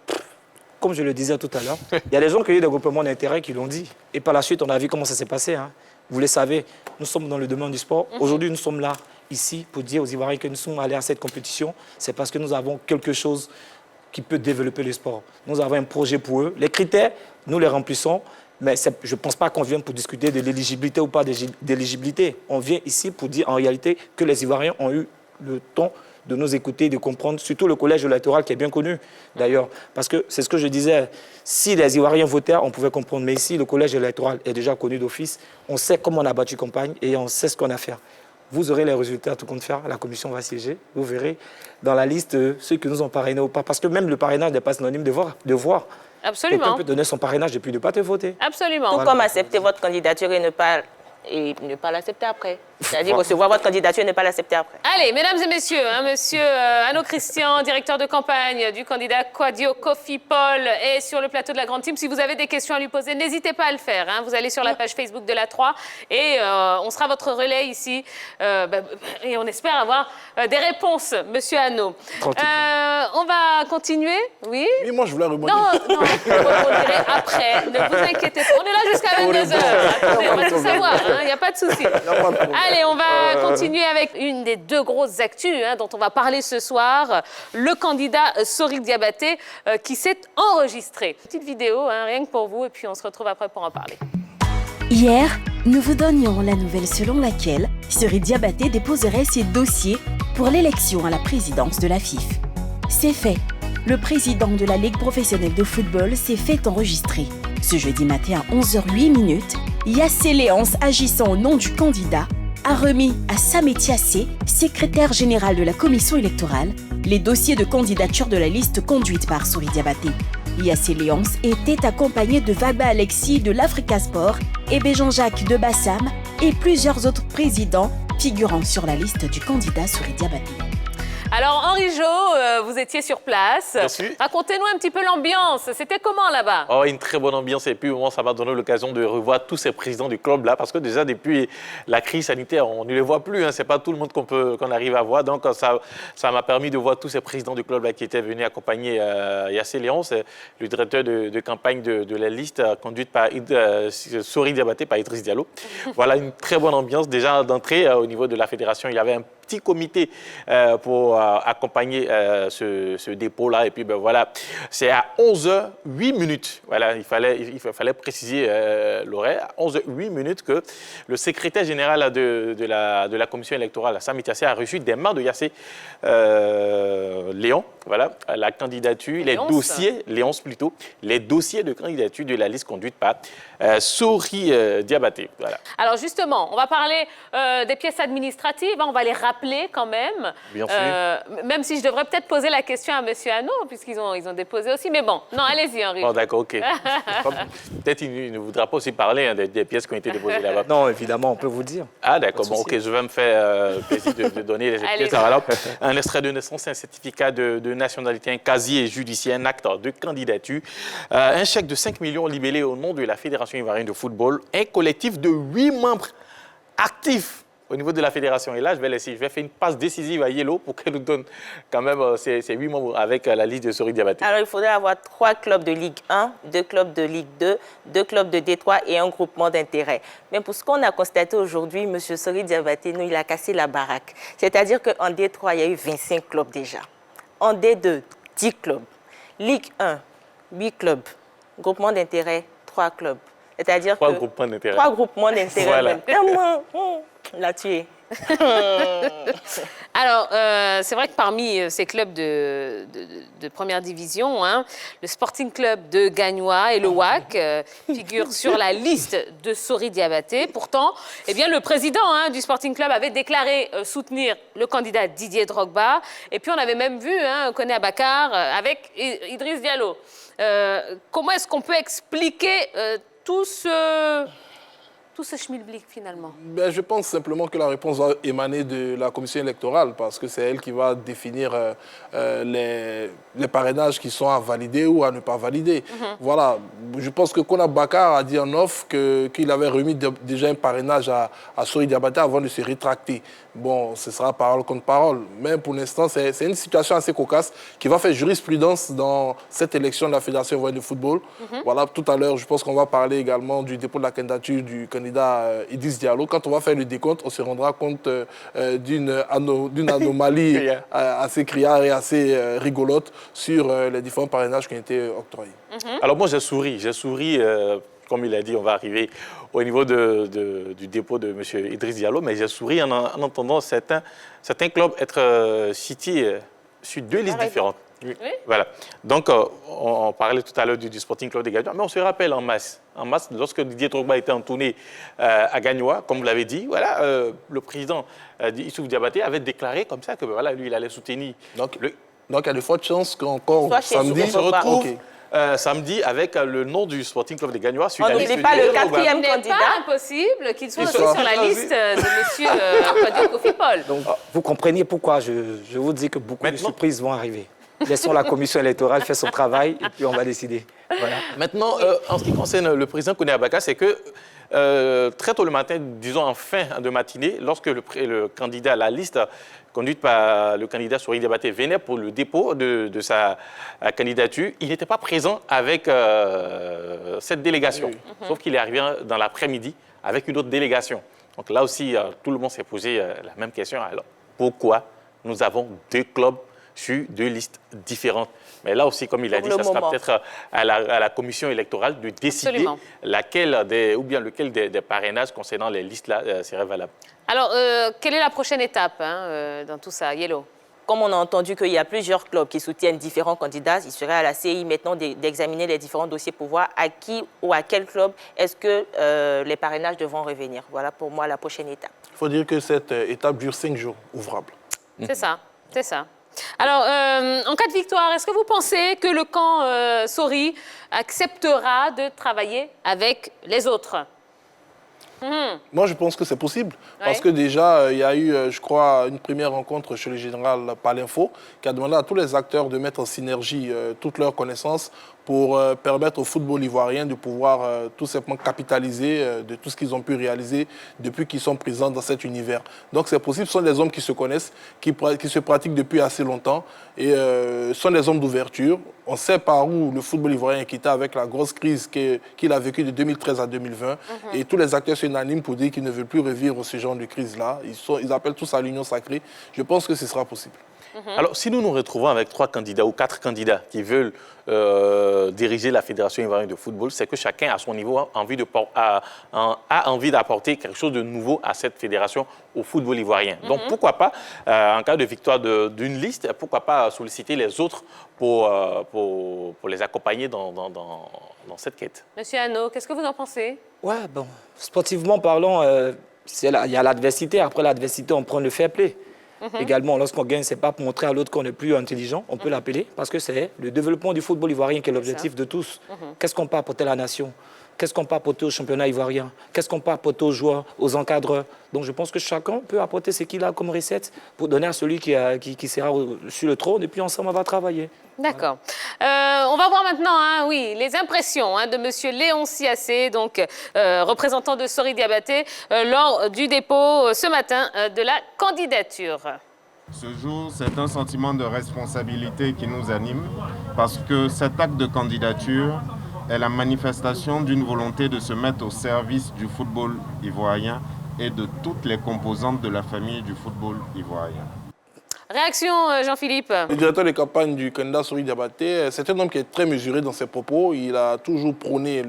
Comme je le disais tout à l'heure, il y a des gens qui ont eu des groupements d'intérêt qui l'ont dit. Et par la suite, on a vu comment ça s'est passé. Hein. Vous le savez, nous sommes dans le domaine du sport. Aujourd'hui, nous sommes là, ici, pour dire aux Ivoiriens que nous sommes allés à cette compétition. C'est parce que nous avons quelque chose qui peut développer le sport. Nous avons un projet pour eux. Les critères, nous les remplissons. Mais je ne pense pas qu'on vienne pour discuter de l'éligibilité ou pas d'éligibilité. On vient ici pour dire en réalité que les Ivoiriens ont eu le temps de nous écouter, de comprendre, surtout le collège électoral qui est bien connu d'ailleurs. Parce que c'est ce que je disais, si les Ivoiriens votaient, on pouvait comprendre. Mais ici, le collège électoral est déjà connu d'office. On sait comment on a battu campagne et on sait ce qu'on a fait. Vous aurez les résultats, tout compte faire. La commission va siéger. Vous verrez dans la liste ceux qui nous ont parrainés ou pas. Parce que même le parrainage n'est pas synonyme de voir. Absolument. Quelqu'un peut donner son parrainage et puis ne pas te voter. Absolument. Tout comme accepter votre candidature et ne pas l'accepter après. C'est-à-dire recevoir votre candidature et ne pas l'accepter après. Allez, mesdames et messieurs, hein, monsieur Hanno Christian, directeur de campagne du candidat Kouadio Kofi Paul, est sur le plateau de la Grande Team. Si vous avez des questions à lui poser, n'hésitez pas à le faire. Hein. Vous allez sur la page Facebook de la 3 et on sera votre relais ici. Et on espère avoir des réponses, monsieur Hanno. On va continuer, oui? Oui, moi je voulais rebondir. Non, vous rebondirez après. Ne vous inquiétez pas. On est là jusqu'à 22h. Attendez, on va tout savoir, il n'y a pas de souci. Allez, on va continuer avec une des deux grosses actus hein, dont on va parler ce soir. Le candidat Sori Diabaté qui s'est enregistré. Petite vidéo, hein, rien que pour vous, et puis on se retrouve après pour en parler. Hier, nous vous donnions la nouvelle selon laquelle Sori Diabaté déposerait ses dossiers pour l'élection à la présidence de la FIF. C'est fait. Le président de la Ligue professionnelle de football s'est fait enregistrer. Ce jeudi matin à 11h08, Yassé Léance, agissant au nom du candidat, a remis à Samé Tiassé, secrétaire général de la commission électorale, les dossiers de candidature de la liste conduite par Sori Diabaté. Yassé Léance était accompagné de Vaba Alexis de l'Africa Sport, Ébé Jean-Jacques de Bassam et plusieurs autres présidents figurant sur la liste du candidat Sori Diabaté. Alors, Henri Jo, vous étiez sur place. Racontez-nous un petit peu l'ambiance. C'était comment là-bas? Oh, une très bonne ambiance. Et puis, au moins, ça m'a donné l'occasion de revoir tous ces présidents du club-là. Parce que déjà, depuis la crise sanitaire, on ne les voit plus. Hein. Ce n'est pas tout le monde qu'on arrive à voir. Donc, ça m'a permis de voir tous ces présidents du club-là qui étaient venus accompagner Yassé Léance, le directeur de campagne de la liste conduite par Sori Diabaté, par Idriss Diallo. Voilà, une très bonne ambiance. Déjà, d'entrée, au niveau de la fédération, il y avait un petit comité pour accompagner ce dépôt-là. Et puis, ben voilà, c'est à 11h08. Voilà, il fallait préciser l'horaire. À 11h08 que le secrétaire général de la commission électorale, Samé Tiassé, a reçu des mains de Yassé Léon, voilà, la candidature, Léonce plutôt, les dossiers de candidature de la liste conduite par Sori Diabaté. Voilà. Alors justement, on va parler des pièces administratives, hein, on va les rappeler quand même. Bien sûr. Même si je devrais peut-être poser la question à M. Hanno, puisqu'ils ont déposé aussi. Mais bon, non, allez-y, Henri. Bon, d'accord, OK. Peut-être qu'il ne voudra pas aussi parler hein, des pièces qui ont été déposées là-bas. Non, évidemment, on peut vous dire. Ah, d'accord. Bon, OK, je vais me faire plaisir de donner les pièces. Alors, un extrait de naissance, un certificat de nationalité, un casier judiciaire, un acte de candidature, un chèque de 5 millions libellé au nom de la Fédération ivoirienne de football, un collectif de 8 membres actifs au niveau de la fédération. Et là, je vais faire une passe décisive à Yellow pour qu'elle nous donne quand même ces 8 membres avec la liste de Sori Diabaté. Alors, il faudrait avoir 3 clubs de Ligue 1, 2 clubs de Ligue 2, 2 clubs de D3 et un groupement d'intérêt. Mais pour ce qu'on a constaté aujourd'hui, M. Sori Diabaté, nous, il a cassé la baraque. C'est-à-dire qu'en D3, il y a eu 25 clubs déjà. En D2, 10 clubs. Ligue 1, 8 clubs. Groupement d'intérêt, 3 clubs. C'est-à-dire que... 3 groupements d'intérêt. 3 groupements d'intérêt. Voilà. L'a tué. Alors, c'est vrai que parmi ces clubs de première division, hein, le Sporting Club de Gagnois et le WAC figurent sur la liste de Sori Diabaté. Pourtant, eh bien, le président du Sporting Club avait déclaré soutenir le candidat Didier Drogba. Et puis, on avait même vu Koné Abakar avec Idriss Diallo. Comment est-ce qu'on peut expliquer tout tout ce schmilblick finalement? Je pense simplement que la réponse va émaner de la commission électorale parce que c'est elle qui va définir les parrainages qui sont à valider ou à ne pas valider. Voilà, je pense que Kona Bakar a dit en off qu'il avait remis déjà un parrainage à Sori Diabaté avant de se rétracter. Bon, ce sera parole contre parole, mais pour l'instant, c'est une situation assez cocasse qui va faire jurisprudence dans cette élection de la Fédération ivoirienne de football. Voilà, tout à l'heure, je pense qu'on va parler également du dépôt de la candidature du candidat Idriss Diallo. Quand on va faire le décompte, on se rendra compte d'une anomalie assez criarde et assez rigolote sur les différents parrainages qui ont été octroyés. Alors moi, j'ai souri, comme il a dit, on va arriver au niveau du dépôt de M. Idriss Diallo, mais j'ai souri en entendant certains clubs être cités sur deux listes différentes. Oui. Voilà. Donc, on parlait tout à l'heure du Sporting Club de Gagnoa, mais on se rappelle en masse, lorsque Didier Drogba était en tournée à Gagnoa, comme vous l'avez dit, voilà, le président Issouf Diabaté avait déclaré comme ça que voilà, lui, il allait soutenir. Donc, il y a de fortes chances qu'encore samedi, on se retrouve samedi avec le nom du Sporting Club de Gagnoa sur la liste. Il n'est pas le quatrième candidat. Il n'est pas impossible qu'il soit aussi sur la liste de M. Claudio Kofi-Paul. Donc, vous comprenez pourquoi je vous dis que beaucoup de surprises vont arriver. Laissons la commission électorale faire son travail et puis on va décider. Voilà. Maintenant, en ce qui concerne le président Kone Abaka, c'est que très tôt le matin, disons en fin de matinée, lorsque le candidat, la liste conduite par le candidat Sori Diabaté venait pour le dépôt de sa candidature, il n'était pas présent avec cette délégation. Sauf qu'il est arrivé dans l'après-midi avec une autre délégation. Donc là aussi, tout le monde s'est posé la même question. Alors, pourquoi nous avons deux clubs sur deux listes différentes? Mais là aussi, comme il a dit, ça sera peut-être à la commission électorale de décider lequel des parrainages concernant les listes-là serait valable. Alors, quelle est la prochaine étape dans tout ça, Yellow? Comme on a entendu qu'il y a plusieurs clubs qui soutiennent différents candidats, il serait à la CI maintenant d'examiner les différents dossiers pour voir à qui ou à quel club est-ce que les parrainages devront revenir. Voilà pour moi la prochaine étape. Il faut dire que cette étape dure 5 jours ouvrables. C'est ça, c'est ça. Alors, en cas de victoire, est-ce que vous pensez que le camp Sori acceptera de travailler avec les autres? Moi, je pense que c'est possible. Parce que déjà, il y a eu, je crois, une première rencontre chez le général Palinfo qui a demandé à tous les acteurs de mettre en synergie toutes leurs connaissances pour permettre au football ivoirien de pouvoir tout simplement capitaliser de tout ce qu'ils ont pu réaliser depuis qu'ils sont présents dans cet univers. Donc c'est possible, ce sont des hommes qui se connaissent, qui se pratiquent depuis assez longtemps et ce sont des hommes d'ouverture. On sait par où le football ivoirien est quitté avec la grosse crise qu'il a vécue de 2013 à 2020 et tous les acteurs sont unanimes pour dire qu'ils ne veulent plus revivre ce genre de crise-là. Ils appellent tous à l'union sacrée. Je pense que ce sera possible. Alors, si nous nous retrouvons avec 3 candidats ou 4 candidats qui veulent diriger la Fédération ivoirienne de football, c'est que chacun, à son niveau, a envie d'apporter quelque chose de nouveau à cette fédération, au football ivoirien. Donc, pourquoi pas, en cas de victoire d'une liste, pourquoi pas solliciter les autres pour les accompagner dans cette quête. Monsieur Hano, qu'est-ce que vous en pensez? Ouais, bon, sportivement parlant, il y a l'adversité. Après l'adversité, on prend le fair play. Également, lorsqu'on gagne, ce n'est pas pour montrer à l'autre qu'on est plus intelligent, on peut l'appeler, parce que c'est le développement du football ivoirien qui est l'objectif de tous. Qu'est-ce qu'on peut apporter à la nation? Qu'est-ce qu'on peut apporter au championnat ivoirien? Qu'est-ce qu'on peut apporter aux joueurs, aux encadreurs? Donc je pense que chacun peut apporter ce qu'il a comme recette pour donner à celui qui sera sur le trône, et puis ensemble, on va travailler. D'accord. On va voir maintenant les impressions de M. Léon Siassé, donc représentant de Sori Diabaté, lors du dépôt ce matin de la candidature. Ce jour, c'est un sentiment de responsabilité qui nous anime parce que cet acte de candidature est la manifestation d'une volonté de se mettre au service du football ivoirien et de toutes les composantes de la famille du football ivoirien. Réaction, Jean-Philippe. Le directeur de campagne du candidat Sori Diabaté, c'est un homme qui est très mesuré dans ses propos. Il a toujours prôné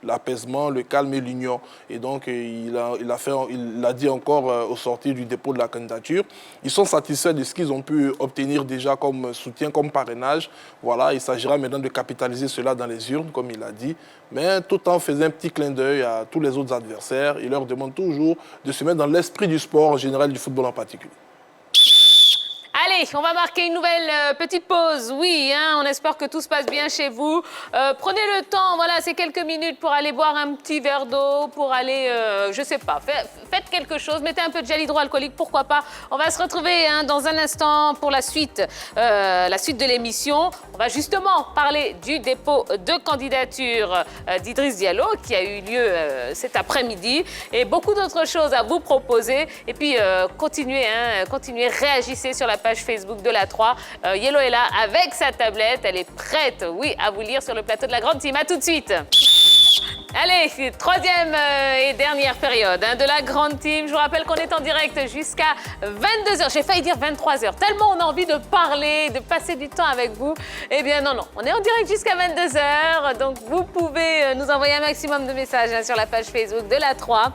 l'apaisement, le calme et l'union. Et donc, il l'a dit encore au sortir du dépôt de la candidature. Ils sont satisfaits de ce qu'ils ont pu obtenir déjà comme soutien, comme parrainage. Voilà, il s'agira maintenant de capitaliser cela dans les urnes, comme il l'a dit. Mais tout en faisant un petit clin d'œil à tous les autres adversaires, il leur demande toujours de se mettre dans l'esprit du sport en général, du football en particulier. Allez, on va marquer une nouvelle petite pause. Oui, hein, on espère que tout se passe bien chez vous. Prenez le temps, voilà, c'est quelques minutes pour aller boire un petit verre d'eau, pour aller, je sais pas, faites quelque chose, mettez un peu de gel hydroalcoolique, pourquoi pas. On va se retrouver hein, dans un instant pour la suite de l'émission. On va justement parler du dépôt de candidature d'Idriss Diallo qui a eu lieu cet après-midi et beaucoup d'autres choses à vous proposer. Et puis, continuez, réagissez sur la page Facebook de la 3. Yellow est là avec sa tablette. Elle est prête, oui, à vous lire sur le plateau de la grande team. À tout de suite. Allez, troisième et dernière période de la grande team. Je vous rappelle qu'on est en direct jusqu'à 22h. J'ai failli dire 23h. Tellement on a envie de parler, de passer du temps avec vous. Eh bien, non. On est en direct jusqu'à 22h. Donc, vous pouvez nous envoyer un maximum de messages sur la page Facebook de la 3.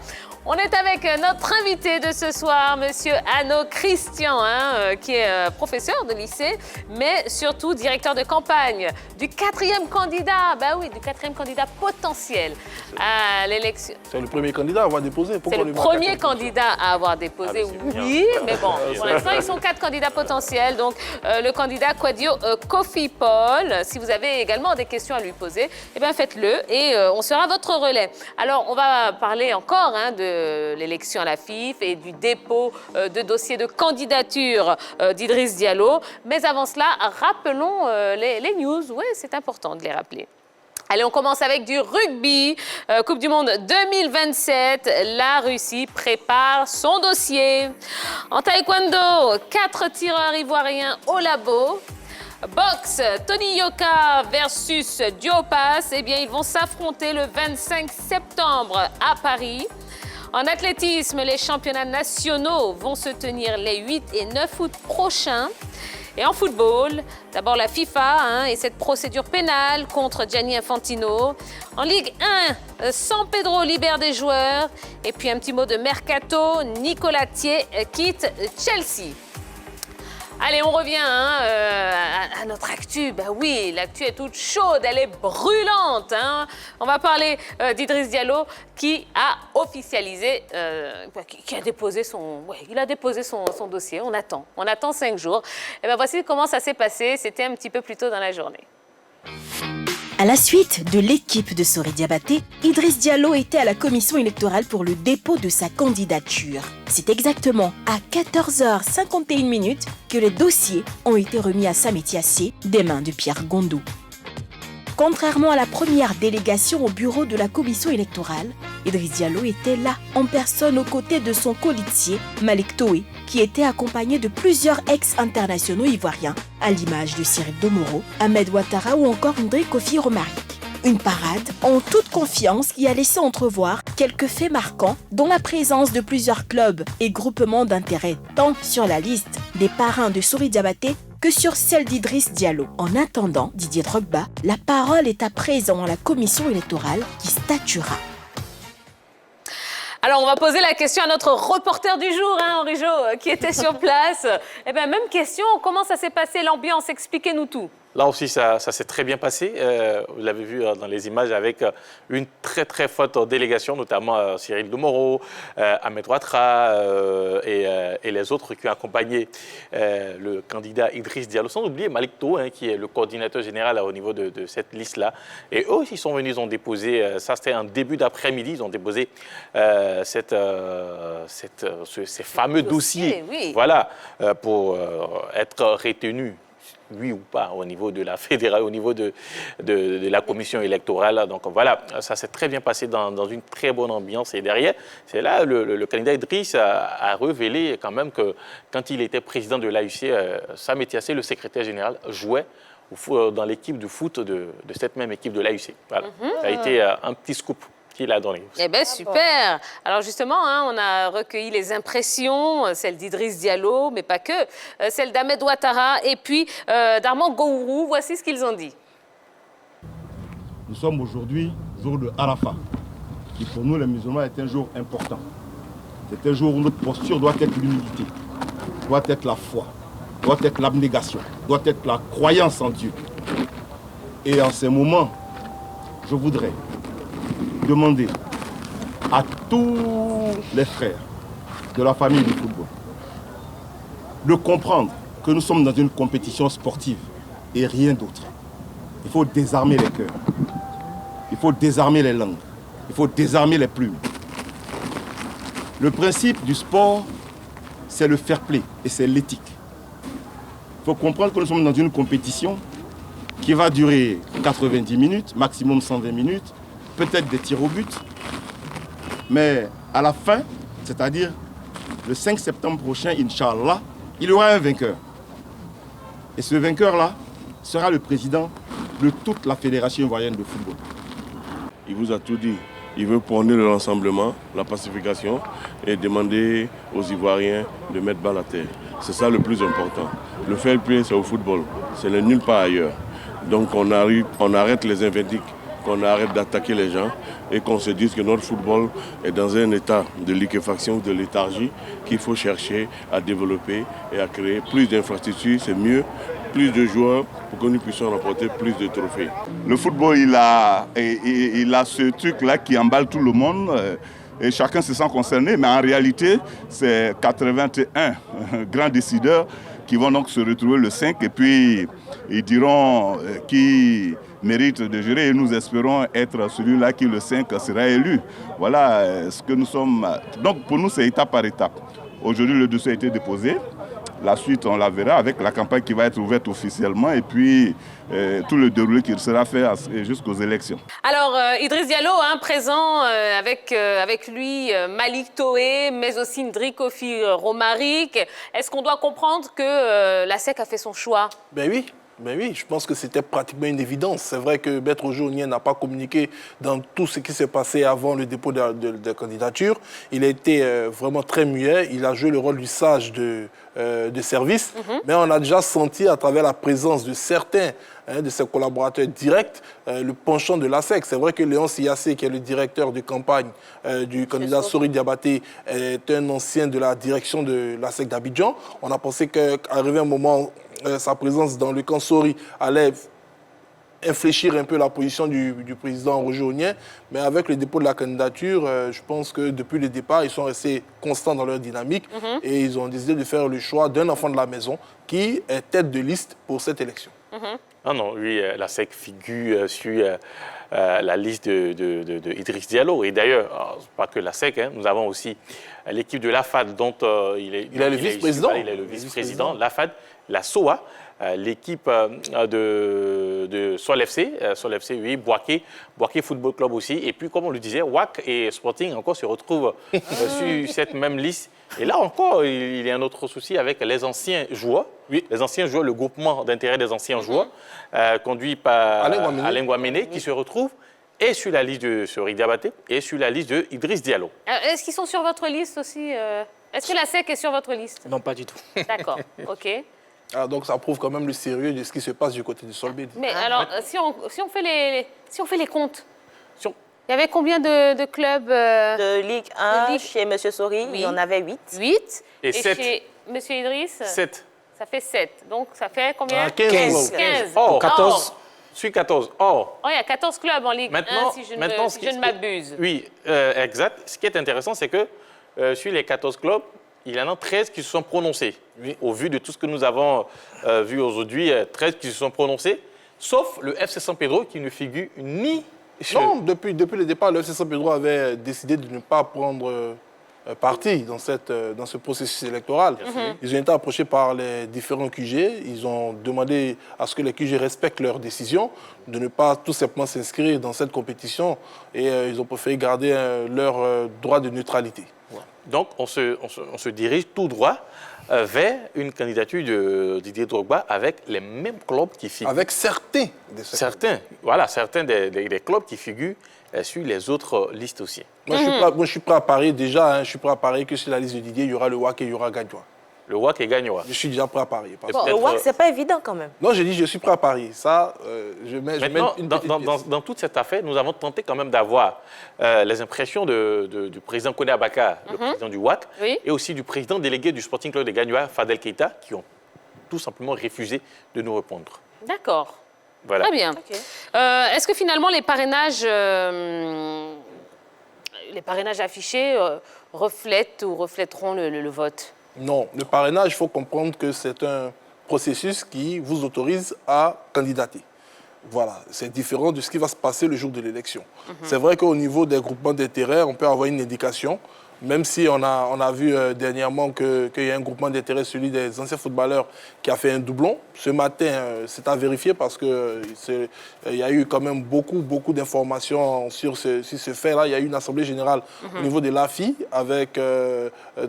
On est avec notre invité de ce soir, Monsieur Anno Christian, qui est professeur de lycée, mais surtout directeur de campagne du 4e candidat, du 4e candidat potentiel à l'élection. C'est le premier candidat à avoir déposé. C'est le premier candidat à avoir déposé, oui, mais bon, pour l'instant, ils sont 4 candidats potentiels. Donc, le candidat Kwadio Kofi Paul, si vous avez également des questions à lui poser, eh bien, faites-le et on sera votre relais. Alors, on va parler encore de l'élection à la FIF et du dépôt de dossier de candidature d'Idriss Diallo. Mais avant cela, rappelons les news. Oui, c'est important de les rappeler. Allez, on commence avec du rugby. Coupe du Monde 2027, la Russie prépare son dossier. En taekwondo, 4 tireurs ivoiriens au labo. Boxe, Tony Yoka versus Diopas, eh bien, ils vont s'affronter le 25 septembre à Paris. En athlétisme, les championnats nationaux vont se tenir les 8 et 9 août prochains. Et en football, d'abord la FIFA et cette procédure pénale contre Gianni Infantino. En Ligue 1, San Pedro libère des joueurs. Et puis un petit mot de mercato, Nicolas Thier quitte Chelsea. Allez, on revient à notre actu. Ben oui, l'actu est toute chaude, elle est brûlante. On va parler d'Idriss Diallo qui a officialisé, qui a déposé son dossier. On attend 5 jours. Et ben voici comment ça s'est passé. C'était un petit peu plus tôt dans la journée. À la suite de l'équipe de Sori Diabaté, Idriss Diallo était à la commission électorale pour le dépôt de sa candidature. C'est exactement à 14h51 que les dossiers ont été remis à Samé Tiassé des mains de Pierre Gondou. Contrairement à la première délégation au bureau de la commission électorale, Idriss Diallo était là, en personne aux côtés de son colistier, Malik Toé, qui était accompagné de plusieurs ex-internationaux ivoiriens, à l'image de Cyril Domoro, Ahmed Ouattara ou encore Ndré Kofi Romaric. Une parade en toute confiance qui a laissé entrevoir quelques faits marquants, dont la présence de plusieurs clubs et groupements d'intérêt, tant sur la liste des parrains de Sori Diabaté que sur celle d'Idriss Diallo. En attendant, Didier Drogba, la parole est à présent à la commission électorale qui statuera. Alors, on va poser la question à notre reporter du jour, Henri Jo, qui était sur place. Eh bien, même question, comment ça s'est passé, l'ambiance? Expliquez-nous tout. Là aussi, ça s'est très bien passé. Vous l'avez vu dans les images avec une très, très forte délégation, notamment Cyril Domoro, Ahmed Ouattara et les autres qui ont accompagné le candidat Idriss Diallo. Sans oublier Malik Toé, qui est le coordinateur général au niveau de cette liste-là. Et eux aussi sont venus, ils ont déposé, ça c'était un début d'après-midi, ils ont déposé ces fameux dossiers, oui. Voilà, pour être retenus. Oui ou pas, au niveau de la fédérale, au niveau de la commission électorale. Donc voilà, ça s'est très bien passé dans une très bonne ambiance. Et derrière, c'est là le candidat Idriss a révélé quand même que quand il était président de l'AUC, Samé Tiassé, le secrétaire général, jouait dans l'équipe de foot de cette même équipe de l'AUC. Voilà. Ça a été un petit scoop. Eh bien, super. Alors justement, on a recueilli les impressions, celle d'Idriss Diallo, mais pas que, celle d'Ahmed Ouattara et puis d'Armand Gourourou. Voici ce qu'ils ont dit. Nous sommes aujourd'hui jour de Arafat, qui pour nous les musulmans est un jour important. C'est un jour où notre posture doit être l'humilité, doit être la foi, doit être l'abnégation, doit être la croyance en Dieu. Et en ces moments, je voudrais demander à tous les frères de la famille du football de comprendre que nous sommes dans une compétition sportive et rien d'autre. Il faut désarmer les cœurs. Il faut désarmer les langues. Il faut désarmer les plumes. Le principe du sport, c'est le fair play et c'est l'éthique. Il faut comprendre que nous sommes dans une compétition qui va durer 90 minutes, maximum 120 minutes, peut-être des tirs au but. Mais à la fin, c'est-à-dire le 5 septembre prochain, Inch'Allah, il y aura un vainqueur. Et ce vainqueur-là sera le président de toute la Fédération ivoirienne de football. Il vous a tout dit. Il veut prôner le rassemblement, la pacification et demander aux Ivoiriens de mettre balle à terre. C'est ça le plus important. Le fair play, c'est au football. Ce n'est nulle part ailleurs. Donc on arrête les invectives, qu'on arrête d'attaquer les gens et qu'on se dise que notre football est dans un état de liquéfaction, de léthargie, qu'il faut chercher à développer et à créer plus d'infrastructures, c'est mieux, plus de joueurs pour que nous puissions remporter plus de trophées. Le football, il a ce truc-là qui emballe tout le monde et chacun se sent concerné, mais en réalité, c'est 81 grands décideurs qui vont donc se retrouver le 5 et puis ils diront qui mérite de gérer et nous espérons être celui-là qui le 5 sera élu. Voilà ce que nous sommes. Donc pour nous, c'est étape par étape. Aujourd'hui, le dossier a été déposé. La suite, on la verra avec la campagne qui va être ouverte officiellement et puis tout le déroulé qui sera fait jusqu'aux élections. Alors, Idriss Diallo, présent avec lui Malik Toé, mais aussi Ndri Kofi Romaric. Est-ce qu'on doit comprendre que la SEC a fait son choix? Ben oui, je pense que c'était pratiquement une évidence. C'est vrai que Maître Ojo-Onyen n'a pas communiqué dans tout ce qui s'est passé avant le dépôt de candidature. Il a été vraiment très muet. Il a joué le rôle du sage de service. Mais on a déjà senti à travers la présence de certains de ses collaborateurs directs le penchant de la SEC. C'est vrai que Léon Siyassé, qui est le directeur de campagne du candidat Sori Diabaté, est un ancien de la direction de la SEC d'Abidjan. On a pensé qu'arrivé un moment, sa présence dans le camp Sori allait infléchir un peu la position du président Roger Onyen. Mais avec le dépôt de la candidature, je pense que depuis le départ, ils sont restés constants dans leur dynamique et ils ont décidé de faire le choix d'un enfant de la maison qui est tête de liste pour cette élection. Non, lui, la SEC figure sur la liste de Idriss Diallo. Et d'ailleurs, pas que la SEC, nous avons aussi l'équipe de l'AFAD dont il est le vice-président. Il est le vice-président. L'AFAD, la SOA, l'équipe de Sol FC, oui, Boaké Football Club aussi. Et puis, comme on le disait, WAC et Sporting encore se retrouvent sur cette même liste. Et là encore, il y a un autre souci avec les anciens joueurs. Oui, les anciens joueurs, le groupement d'intérêt des anciens joueurs, conduit par Alain Guaméné, qui se retrouve et sur la liste de Sori Diabaté et sur la liste de Idriss Diallo. Est-ce qu'ils sont sur votre liste aussi Est-ce que la SEC est sur votre liste? Non, pas du tout. D'accord, ok. Donc ça prouve quand même le sérieux de ce qui se passe du côté du Solbid. Mais alors, si on fait les comptes, il y avait combien de clubs de Ligue 1 chez M. Sori? Il y en avait 8. 8. Et 7. Chez M. Idriss 7. Ça fait 7. Donc ça fait combien? 15. 15. Oh, 14. Sur 14. Oh, il y a 14 clubs en Ligue 1, si je ne m'abuse. Oui, exact. Ce qui est intéressant, c'est que sur les 14 clubs, il y en a 13 qui se sont prononcés. Oui. Au vu de tout ce que nous avons vu aujourd'hui, 13 qui se sont prononcés, sauf le FC San Pedro qui ne figure ni... Non, depuis le départ, le FC San Pedro avait décidé de ne pas prendre parti dans ce processus électoral. Ils ont été approchés par les différents QG. Ils ont demandé à ce que les QG respectent leurs décisions, de ne pas tout simplement s'inscrire dans cette compétition. Et ils ont préféré garder leur droit de neutralité. Voilà. Donc, on se dirige tout droit vers une candidature de Didier Drogba avec les mêmes clubs qui figurent. Avec certains des clubs qui figurent sur les autres listes aussi. Moi, je suis prêt à parier déjà. Je suis prêt à parier que sur la liste de Didier, il y aura le WAC et il y aura Gagnoa. Le WAC et Gagnoa. Je suis déjà prêt à parier. Bon, le WAC, c'est pas évident quand même. Non, j'ai dit je suis prêt à parier. Ça, je mets une petite pièce. Dans toute cette affaire, nous avons tenté quand même d'avoir les impressions du président Koné Abaka, le président du WAC, et aussi du président délégué du Sporting Club de Gagnoa, Fadel Keita, qui ont tout simplement refusé de nous répondre. D'accord. Voilà. Très bien. Okay. Est-ce que finalement les parrainages affichés reflètent ou reflèteront le vote? Non, le parrainage, il faut comprendre que c'est un processus qui vous autorise à candidater. Voilà, c'est différent de ce qui va se passer le jour de l'élection. C'est vrai qu'au niveau des groupements d'intérêt, on peut avoir une indication, même si on a vu dernièrement qu'il y a un groupement d'intérêt, celui des anciens footballeurs, qui a fait un doublon. Ce matin, c'est à vérifier parce qu'il y a eu quand même beaucoup d'informations sur ce fait-là. Il y a eu une assemblée générale au niveau de l'AFI avec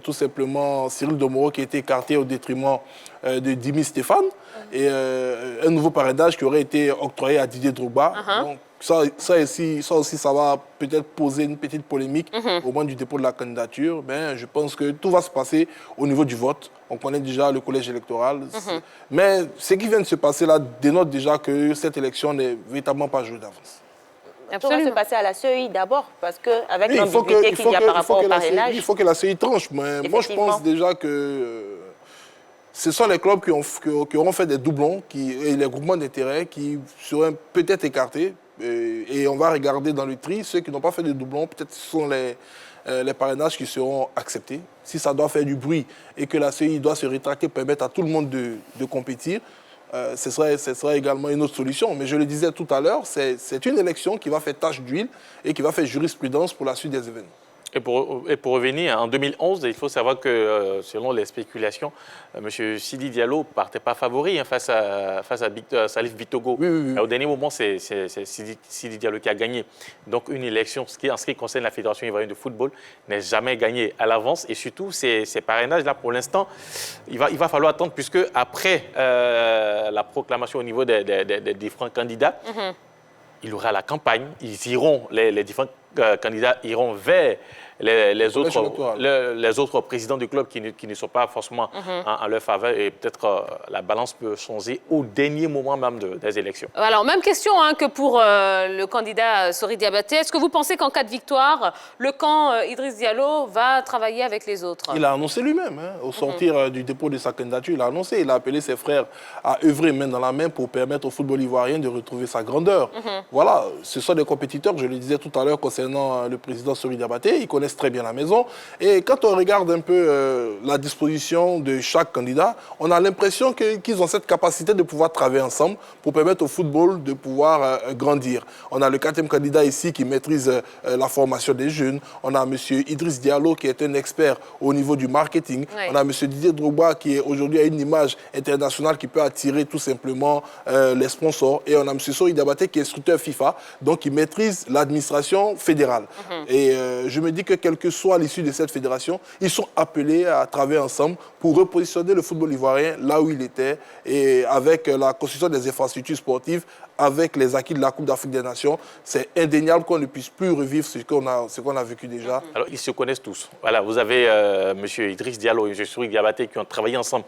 tout simplement Cyril Domoro qui a été écarté au détriment de Dimi Stéphane et un nouveau parrainage qui aurait été octroyé à Didier Drogba. Donc, ça aussi, ça va peut-être poser une petite polémique au moment du dépôt de la candidature. Mais je pense que tout va se passer au niveau du vote. On connaît déjà le collège électoral. Mais ce qui vient de se passer là dénote déjà que cette élection n'est véritablement pas jouée d'avance. Tout va se passer à la CEI d'abord, parce qu'avec l'ambiguïté qu'il y a par rapport au parrainage... Il faut que la CEI tranche. Mais moi, je pense déjà que... ce sont les clubs qui auront fait des doublons et les groupements d'intérêt qui seront peut-être écartés. Et on va regarder dans le tri. Ceux qui n'ont pas fait de doublons, peut-être ce sont les parrainages qui seront acceptés. Si ça doit faire du bruit et que la CEI doit se rétracter, permettre à tout le monde de compétir, ce serait également une autre solution. Mais je le disais tout à l'heure, c'est une élection qui va faire tache d'huile et qui va faire jurisprudence pour la suite des événements. Et pour revenir, en 2011, il faut savoir que, selon les spéculations, M. Sidi Diallo ne partait pas favori face à Salif Bitogo. Au dernier moment, c'est Sidi Diallo qui a gagné. Donc, une élection, en ce qui concerne la Fédération ivoirienne de football, n'est jamais gagnée à l'avance. Et surtout, ces parrainages-là, pour l'instant, il va falloir attendre, puisque après la proclamation au niveau des différents candidats, il y aura la campagne. Les différents candidats iront vers les autres présidents du club qui ne sont pas forcément en leur faveur, et peut-être la balance peut changer au dernier moment même des élections. Alors, même question que pour le candidat Sori Diabaté. Est-ce que vous pensez qu'en cas de victoire, le camp Idriss Diallo va travailler avec les autres? Il a annoncé lui-même, au sortir du dépôt de sa candidature, il a annoncé, il a appelé ses frères à œuvrer main dans la main pour permettre au football ivoirien de retrouver sa grandeur. Voilà, ce sont des compétiteurs, je le disais tout à l'heure concernant le président Sori Diabaté, ils connaissent très bien la maison. Et quand on regarde un peu la disposition de chaque candidat, on a l'impression qu'ils ont cette capacité de pouvoir travailler ensemble pour permettre au football de pouvoir grandir. On a le 4e candidat ici qui maîtrise la formation des jeunes. On a M. Idriss Diallo qui est un expert au niveau du marketing. On a M. Didier Drogba qui aujourd'hui a une image internationale qui peut attirer tout simplement les sponsors. Et on a M. Sori Diabaté qui est instructeur FIFA, donc qui maîtrise l'administration fédérale. Et je me dis que quel que soit l'issue de cette fédération, ils sont appelés à travailler ensemble pour repositionner le football ivoirien là où il était, et avec la construction des infrastructures sportives, avec les acquis de la Coupe d'Afrique des Nations, c'est indéniable qu'on ne puisse plus revivre ce qu'on a vécu déjà. Alors, ils se connaissent tous. Voilà, vous avez M. Idriss Diallo et M. Sori Diabaté qui ont travaillé ensemble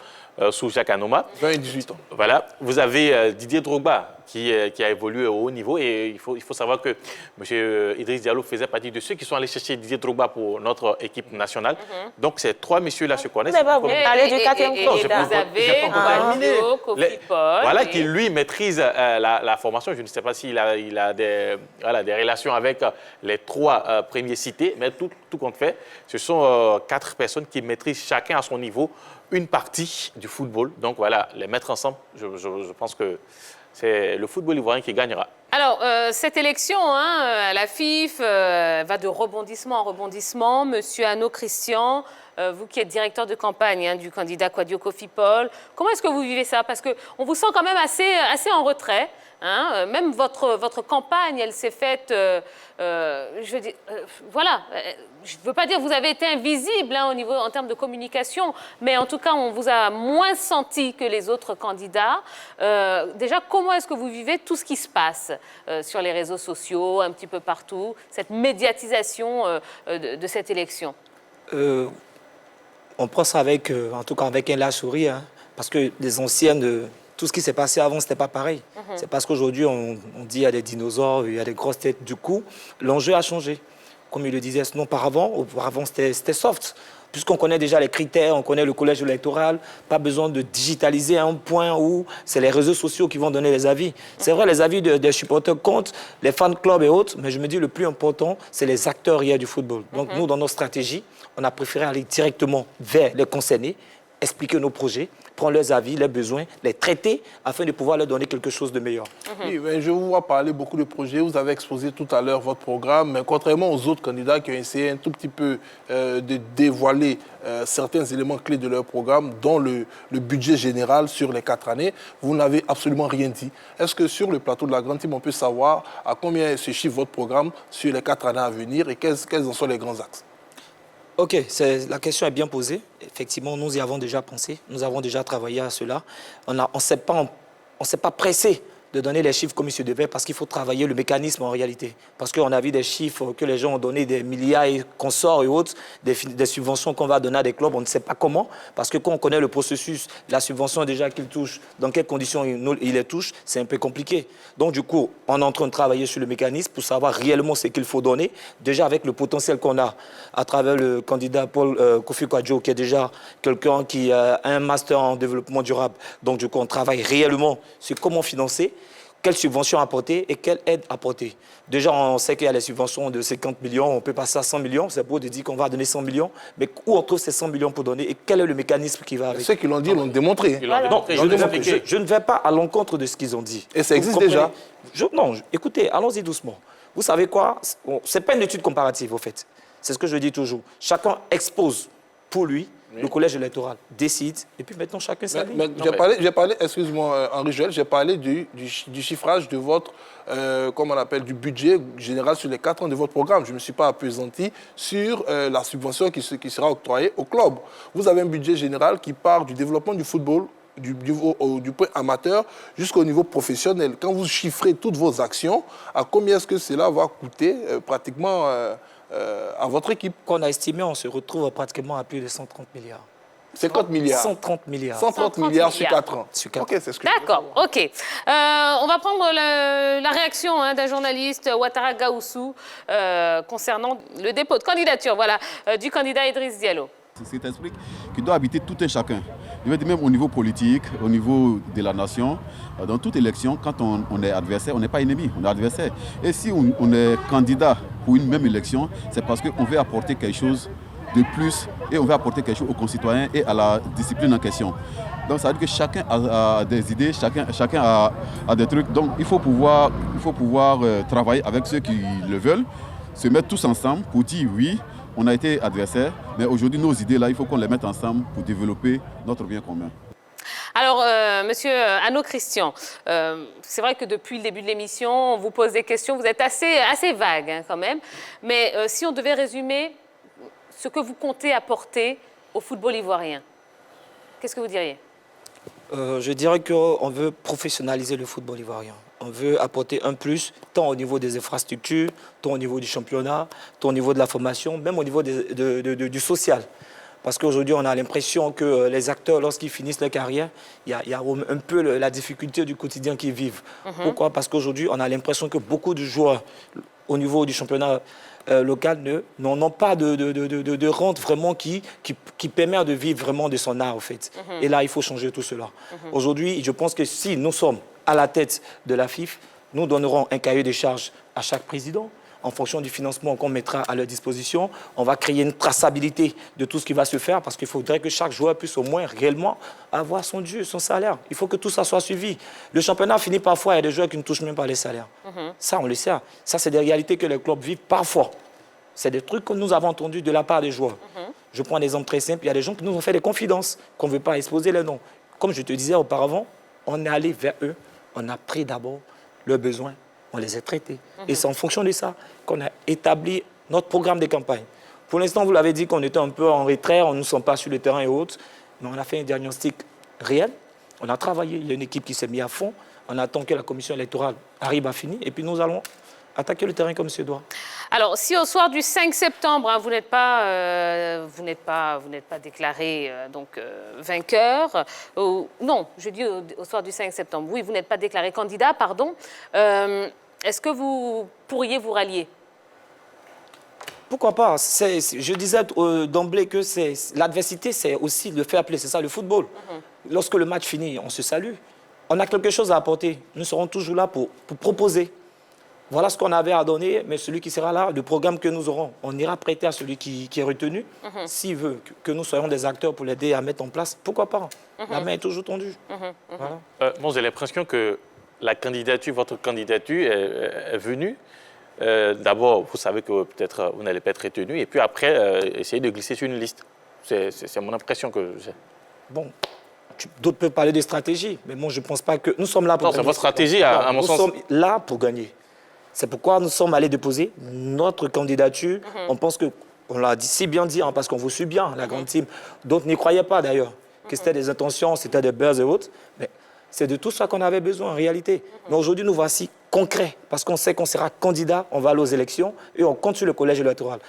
sous Jacques Anoma. 20 et 18 ans. Voilà, vous avez Didier Drogba qui a évolué au haut niveau, et il faut savoir que M. Idriss Diallo faisait partie de ceux qui sont allés chercher Didier Drogba pour notre équipe nationale. Donc, ces trois messieurs-là se connaissent. Vous parlez du 4e candidat. Vous avez Kofi Paul. Voilà, qui lui maîtrise la formation. Je ne sais pas s'il a des relations avec les 3 premiers cités, mais tout compte fait, ce sont 4 personnes qui maîtrisent chacun à son niveau une partie du football. Donc voilà, les mettre ensemble, je pense que c'est le football ivoirien qui gagnera. Alors, cette élection, la FIF va de rebondissement en rebondissement. Monsieur Anno Christian, vous qui êtes directeur de campagne du candidat Kwadio Kofi Paul, comment est-ce que vous vivez ça? Parce qu'on vous sent quand même assez en retrait. Même votre campagne, elle s'est faite, je veux dire, voilà, je ne veux pas dire que vous avez été invisible en termes de communication, mais en tout cas, on vous a moins senti que les autres candidats. Déjà, comment est-ce que vous vivez tout ce qui se passe sur les réseaux sociaux, un petit peu partout, cette médiatisation de cette élection? On prend ça en tout cas avec un large sourire, parce que les anciennes... Tout ce qui s'est passé avant, ce n'était pas pareil. C'est parce qu'aujourd'hui, on dit qu'il y a des dinosaures, il y a des grosses têtes. Du coup, l'enjeu a changé. Comme il le disait, sinon auparavant c'était soft. Puisqu'on connaît déjà les critères, on connaît le collège électoral, pas besoin de digitaliser à un point où c'est les réseaux sociaux qui vont donner les avis. C'est vrai, les avis des supporters comptent, les fan clubs et autres, mais je me dis le plus important, c'est les acteurs hier du football. Donc nous, dans notre stratégie, on a préféré aller directement vers les concernés, expliquer nos projets, prendre leurs avis, leurs besoins, les traiter afin de pouvoir leur donner quelque chose de meilleur. Oui, mais je vous vois parler beaucoup de projets. Vous avez exposé tout à l'heure votre programme, mais contrairement aux autres candidats qui ont essayé un tout petit peu de dévoiler certains éléments clés de leur programme, dont le budget général sur les 4 années, vous n'avez absolument rien dit. Est-ce que sur le plateau de la Grande Team, on peut savoir à combien se chiffre votre programme sur les 4 années à venir et quels en sont les grands axes? Ok, la question est bien posée. Effectivement, nous y avons déjà pensé. Nous avons déjà travaillé à cela. On ne s'est pas pressé de donner les chiffres comme il se devait parce qu'il faut travailler le mécanisme en réalité. Parce qu'on a vu des chiffres que les gens ont donné, des milliards et consorts et autres, des subventions qu'on va donner à des clubs, on ne sait pas comment. Parce que quand on connaît le processus, la subvention déjà qu'ils touchent, dans quelles conditions ils les touchent, c'est un peu compliqué. Donc du coup, on est en train de travailler sur le mécanisme pour savoir réellement ce qu'il faut donner. Déjà avec le potentiel qu'on a à travers le candidat Paul Kofi Kwadjo, qui est déjà quelqu'un qui a un master en développement durable. Donc du coup, on travaille réellement sur comment financer, quelles subventions apporter et quelle aide apporter. Déjà, on sait qu'il y a les subventions de 50 millions, on peut passer à 100 millions, c'est beau de dire qu'on va donner 100 millions, mais où on trouve ces 100 millions pour donner et quel est le mécanisme qui va avec? Ceux qui l'ont dit l'ont démontré. Non, je ne vais pas à l'encontre de ce qu'ils ont dit. Et ça existe déjà? Non, écoutez, allons-y doucement. Vous savez quoi? Ce n'est pas une étude comparative, au fait. C'est ce que je dis toujours. Chacun expose pour lui. Le collège électoral décide, et puis maintenant chacun s'allie. J'ai parlé, excuse-moi Henri Joël, j'ai parlé du chiffrage de votre, comment on appelle, du budget général sur les 4 ans de votre programme. Je ne me suis pas appesanti sur la subvention qui sera octroyée au club. Vous avez un budget général qui part du développement du football, du point amateur jusqu'au niveau professionnel. Quand vous chiffrez toutes vos actions, à combien est-ce que cela va coûter pratiquement à votre équipe? Qu'on a estimé, on se retrouve pratiquement à plus de 130 milliards. 50 milliards 130 milliards. 130 milliards sur 4 ans. Okay, c'est ce que D'accord, ok. On va prendre la réaction d'un journaliste, Ouattara Gaoussou, concernant le dépôt de candidature du candidat Idriss Diallo. C'est cet esprit qui doit habiter tout un chacun. Je veux dire, même au niveau politique, au niveau de la nation, dans toute élection, quand on est adversaire, on n'est pas ennemi, on est adversaire. Et si on est candidat pour une même élection, c'est parce qu'on veut apporter quelque chose de plus et on veut apporter quelque chose aux concitoyens et à la discipline en question. Donc ça veut dire que chacun a des idées, chacun a des trucs. Donc il faut pouvoir travailler avec ceux qui le veulent, se mettre tous ensemble pour dire oui, on a été adversaires, mais aujourd'hui, nos idées-là, il faut qu'on les mette ensemble pour développer notre bien commun. Alors, monsieur Anno Christian, c'est vrai que depuis le début de l'émission, on vous pose des questions, vous êtes assez vague quand même, mais si on devait résumer ce que vous comptez apporter au football ivoirien, qu'est-ce que vous diriez? Je dirais qu'on veut professionnaliser le football ivoirien. On veut apporter un plus, tant au niveau des infrastructures, tant au niveau du championnat, tant au niveau de la formation, même au niveau du social. Parce qu'aujourd'hui, on a l'impression que les acteurs, lorsqu'ils finissent leur carrière, il y a un peu la difficulté du quotidien qu'ils vivent. Pourquoi? Parce qu'aujourd'hui, on a l'impression que beaucoup de joueurs au niveau du championnat local n'ont pas de rente vraiment qui permet de vivre vraiment de son art, en fait. Et là, il faut changer tout cela. Aujourd'hui, je pense que si nous sommes à la tête de la FIF, nous donnerons un cahier de charges à chaque président. En fonction du financement qu'on mettra à leur disposition, on va créer une traçabilité de tout ce qui va se faire parce qu'il faudrait que chaque joueur puisse au moins réellement avoir son dû, son salaire. Il faut que tout ça soit suivi. Le championnat finit parfois, il y a des joueurs qui ne touchent même pas les salaires. Ça, on le sait. Ça, c'est des réalités que les clubs vivent parfois. C'est des trucs que nous avons entendus de la part des joueurs. Je prends un exemple très simple. Il y a des gens qui nous ont fait des confidences, qu'on ne veut pas exposer les noms. Comme je te disais auparavant, on est allé vers eux. On a pris d'abord leurs besoins, on les a traités. Et c'est en fonction de ça qu'on a établi notre programme de campagne. Pour l'instant, vous l'avez dit qu'on était un peu en retrait, on ne sommes pas sur le terrain et autres, mais on a fait un diagnostic réel, on a travaillé, il y a une équipe qui s'est mise à fond, on attend que la commission électorale arrive à finir, et puis nous allons attaquer le terrain comme se doit. Alors, si au soir du 5 septembre, vous n'êtes pas déclaré vainqueur, non, je dis au soir du 5 septembre, oui, vous n'êtes pas déclaré candidat, pardon, est-ce que vous pourriez vous rallier? Pourquoi pas? Je disais d'emblée que l'adversité, c'est aussi le fair play, c'est ça le football. Lorsque le match finit, on se salue. On a quelque chose à apporter. Nous serons toujours là pour proposer. voilà ce qu'on avait à donner, mais celui qui sera là, le programme que nous aurons, on ira prêter à celui qui est retenu. S'il veut que nous soyons des acteurs pour l'aider à mettre en place, pourquoi pas? La main est toujours tendue. Voilà. Bon, j'ai l'impression que la candidature, votre candidature est venue. D'abord, vous savez que peut-être vous n'allez pas être retenu, et puis après, essayer de glisser sur une liste. C'est mon impression que j'ai. Bon, d'autres peuvent parler de stratégie, mais moi, je ne pense pas que nous sommes là pour gagner. Non, c'est votre stratégie, à mon sens. Nous sommes là pour gagner. C'est pourquoi nous sommes allés déposer notre candidature. On pense que, on l'a dit, si bien dit, hein, parce qu'on vous suit bien, la grande team. D'autres n'y croyaient pas, d'ailleurs, que c'était des intentions, c'était des buzz et autres. Mais c'est de tout ça qu'on avait besoin, en réalité. Mais aujourd'hui, nous voici concrets, parce qu'on sait qu'on sera candidat, on va aller aux élections, et on compte sur le collège électoral.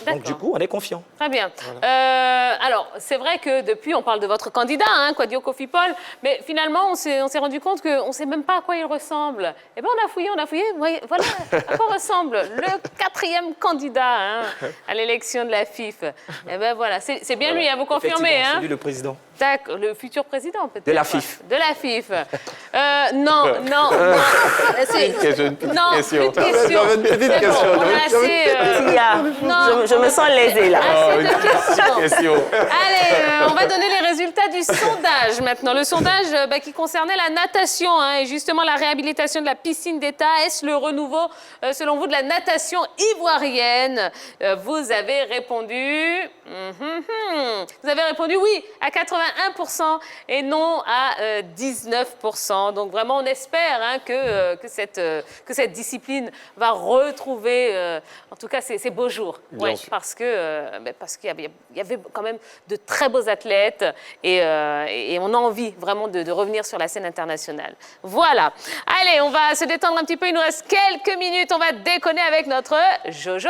Donc, du coup, on est confiant. Très bien. Alors, c'est vrai que depuis, on parle de votre candidat, hein, Kwadio Kofi Paul, mais finalement, on s'est rendu compte qu'on ne sait même pas à quoi il ressemble. Eh bien, on a fouillé, voilà à quoi ressemble le 4e candidat hein, à l'élection de la FIF. Eh bien, voilà, c'est bien lui, hein, vous confirmez. C'est hein? lui le président. D'accord, le futur président, peut-être. De la FIF. De la FIF. Non. Une question. Une question. J'avais une petite question. Je me sens lésée, là. Question. Allez, on va donner les résultats du sondage maintenant. Le sondage qui concernait la natation hein, et justement la réhabilitation de la piscine d'État. Est-ce le renouveau, selon vous, de la natation ivoirienne? Vous avez répondu... Vous avez répondu oui à 81% et non à 19%. Donc vraiment, on espère hein, que cette discipline va retrouver, en tout cas, ses beaux jours. Ouais, parce qu'il y avait quand même de très beaux athlètes et on a envie vraiment de revenir sur la scène internationale. Voilà. Allez, on va se détendre un petit peu. Il nous reste quelques minutes. On va déconner avec notre Jojo.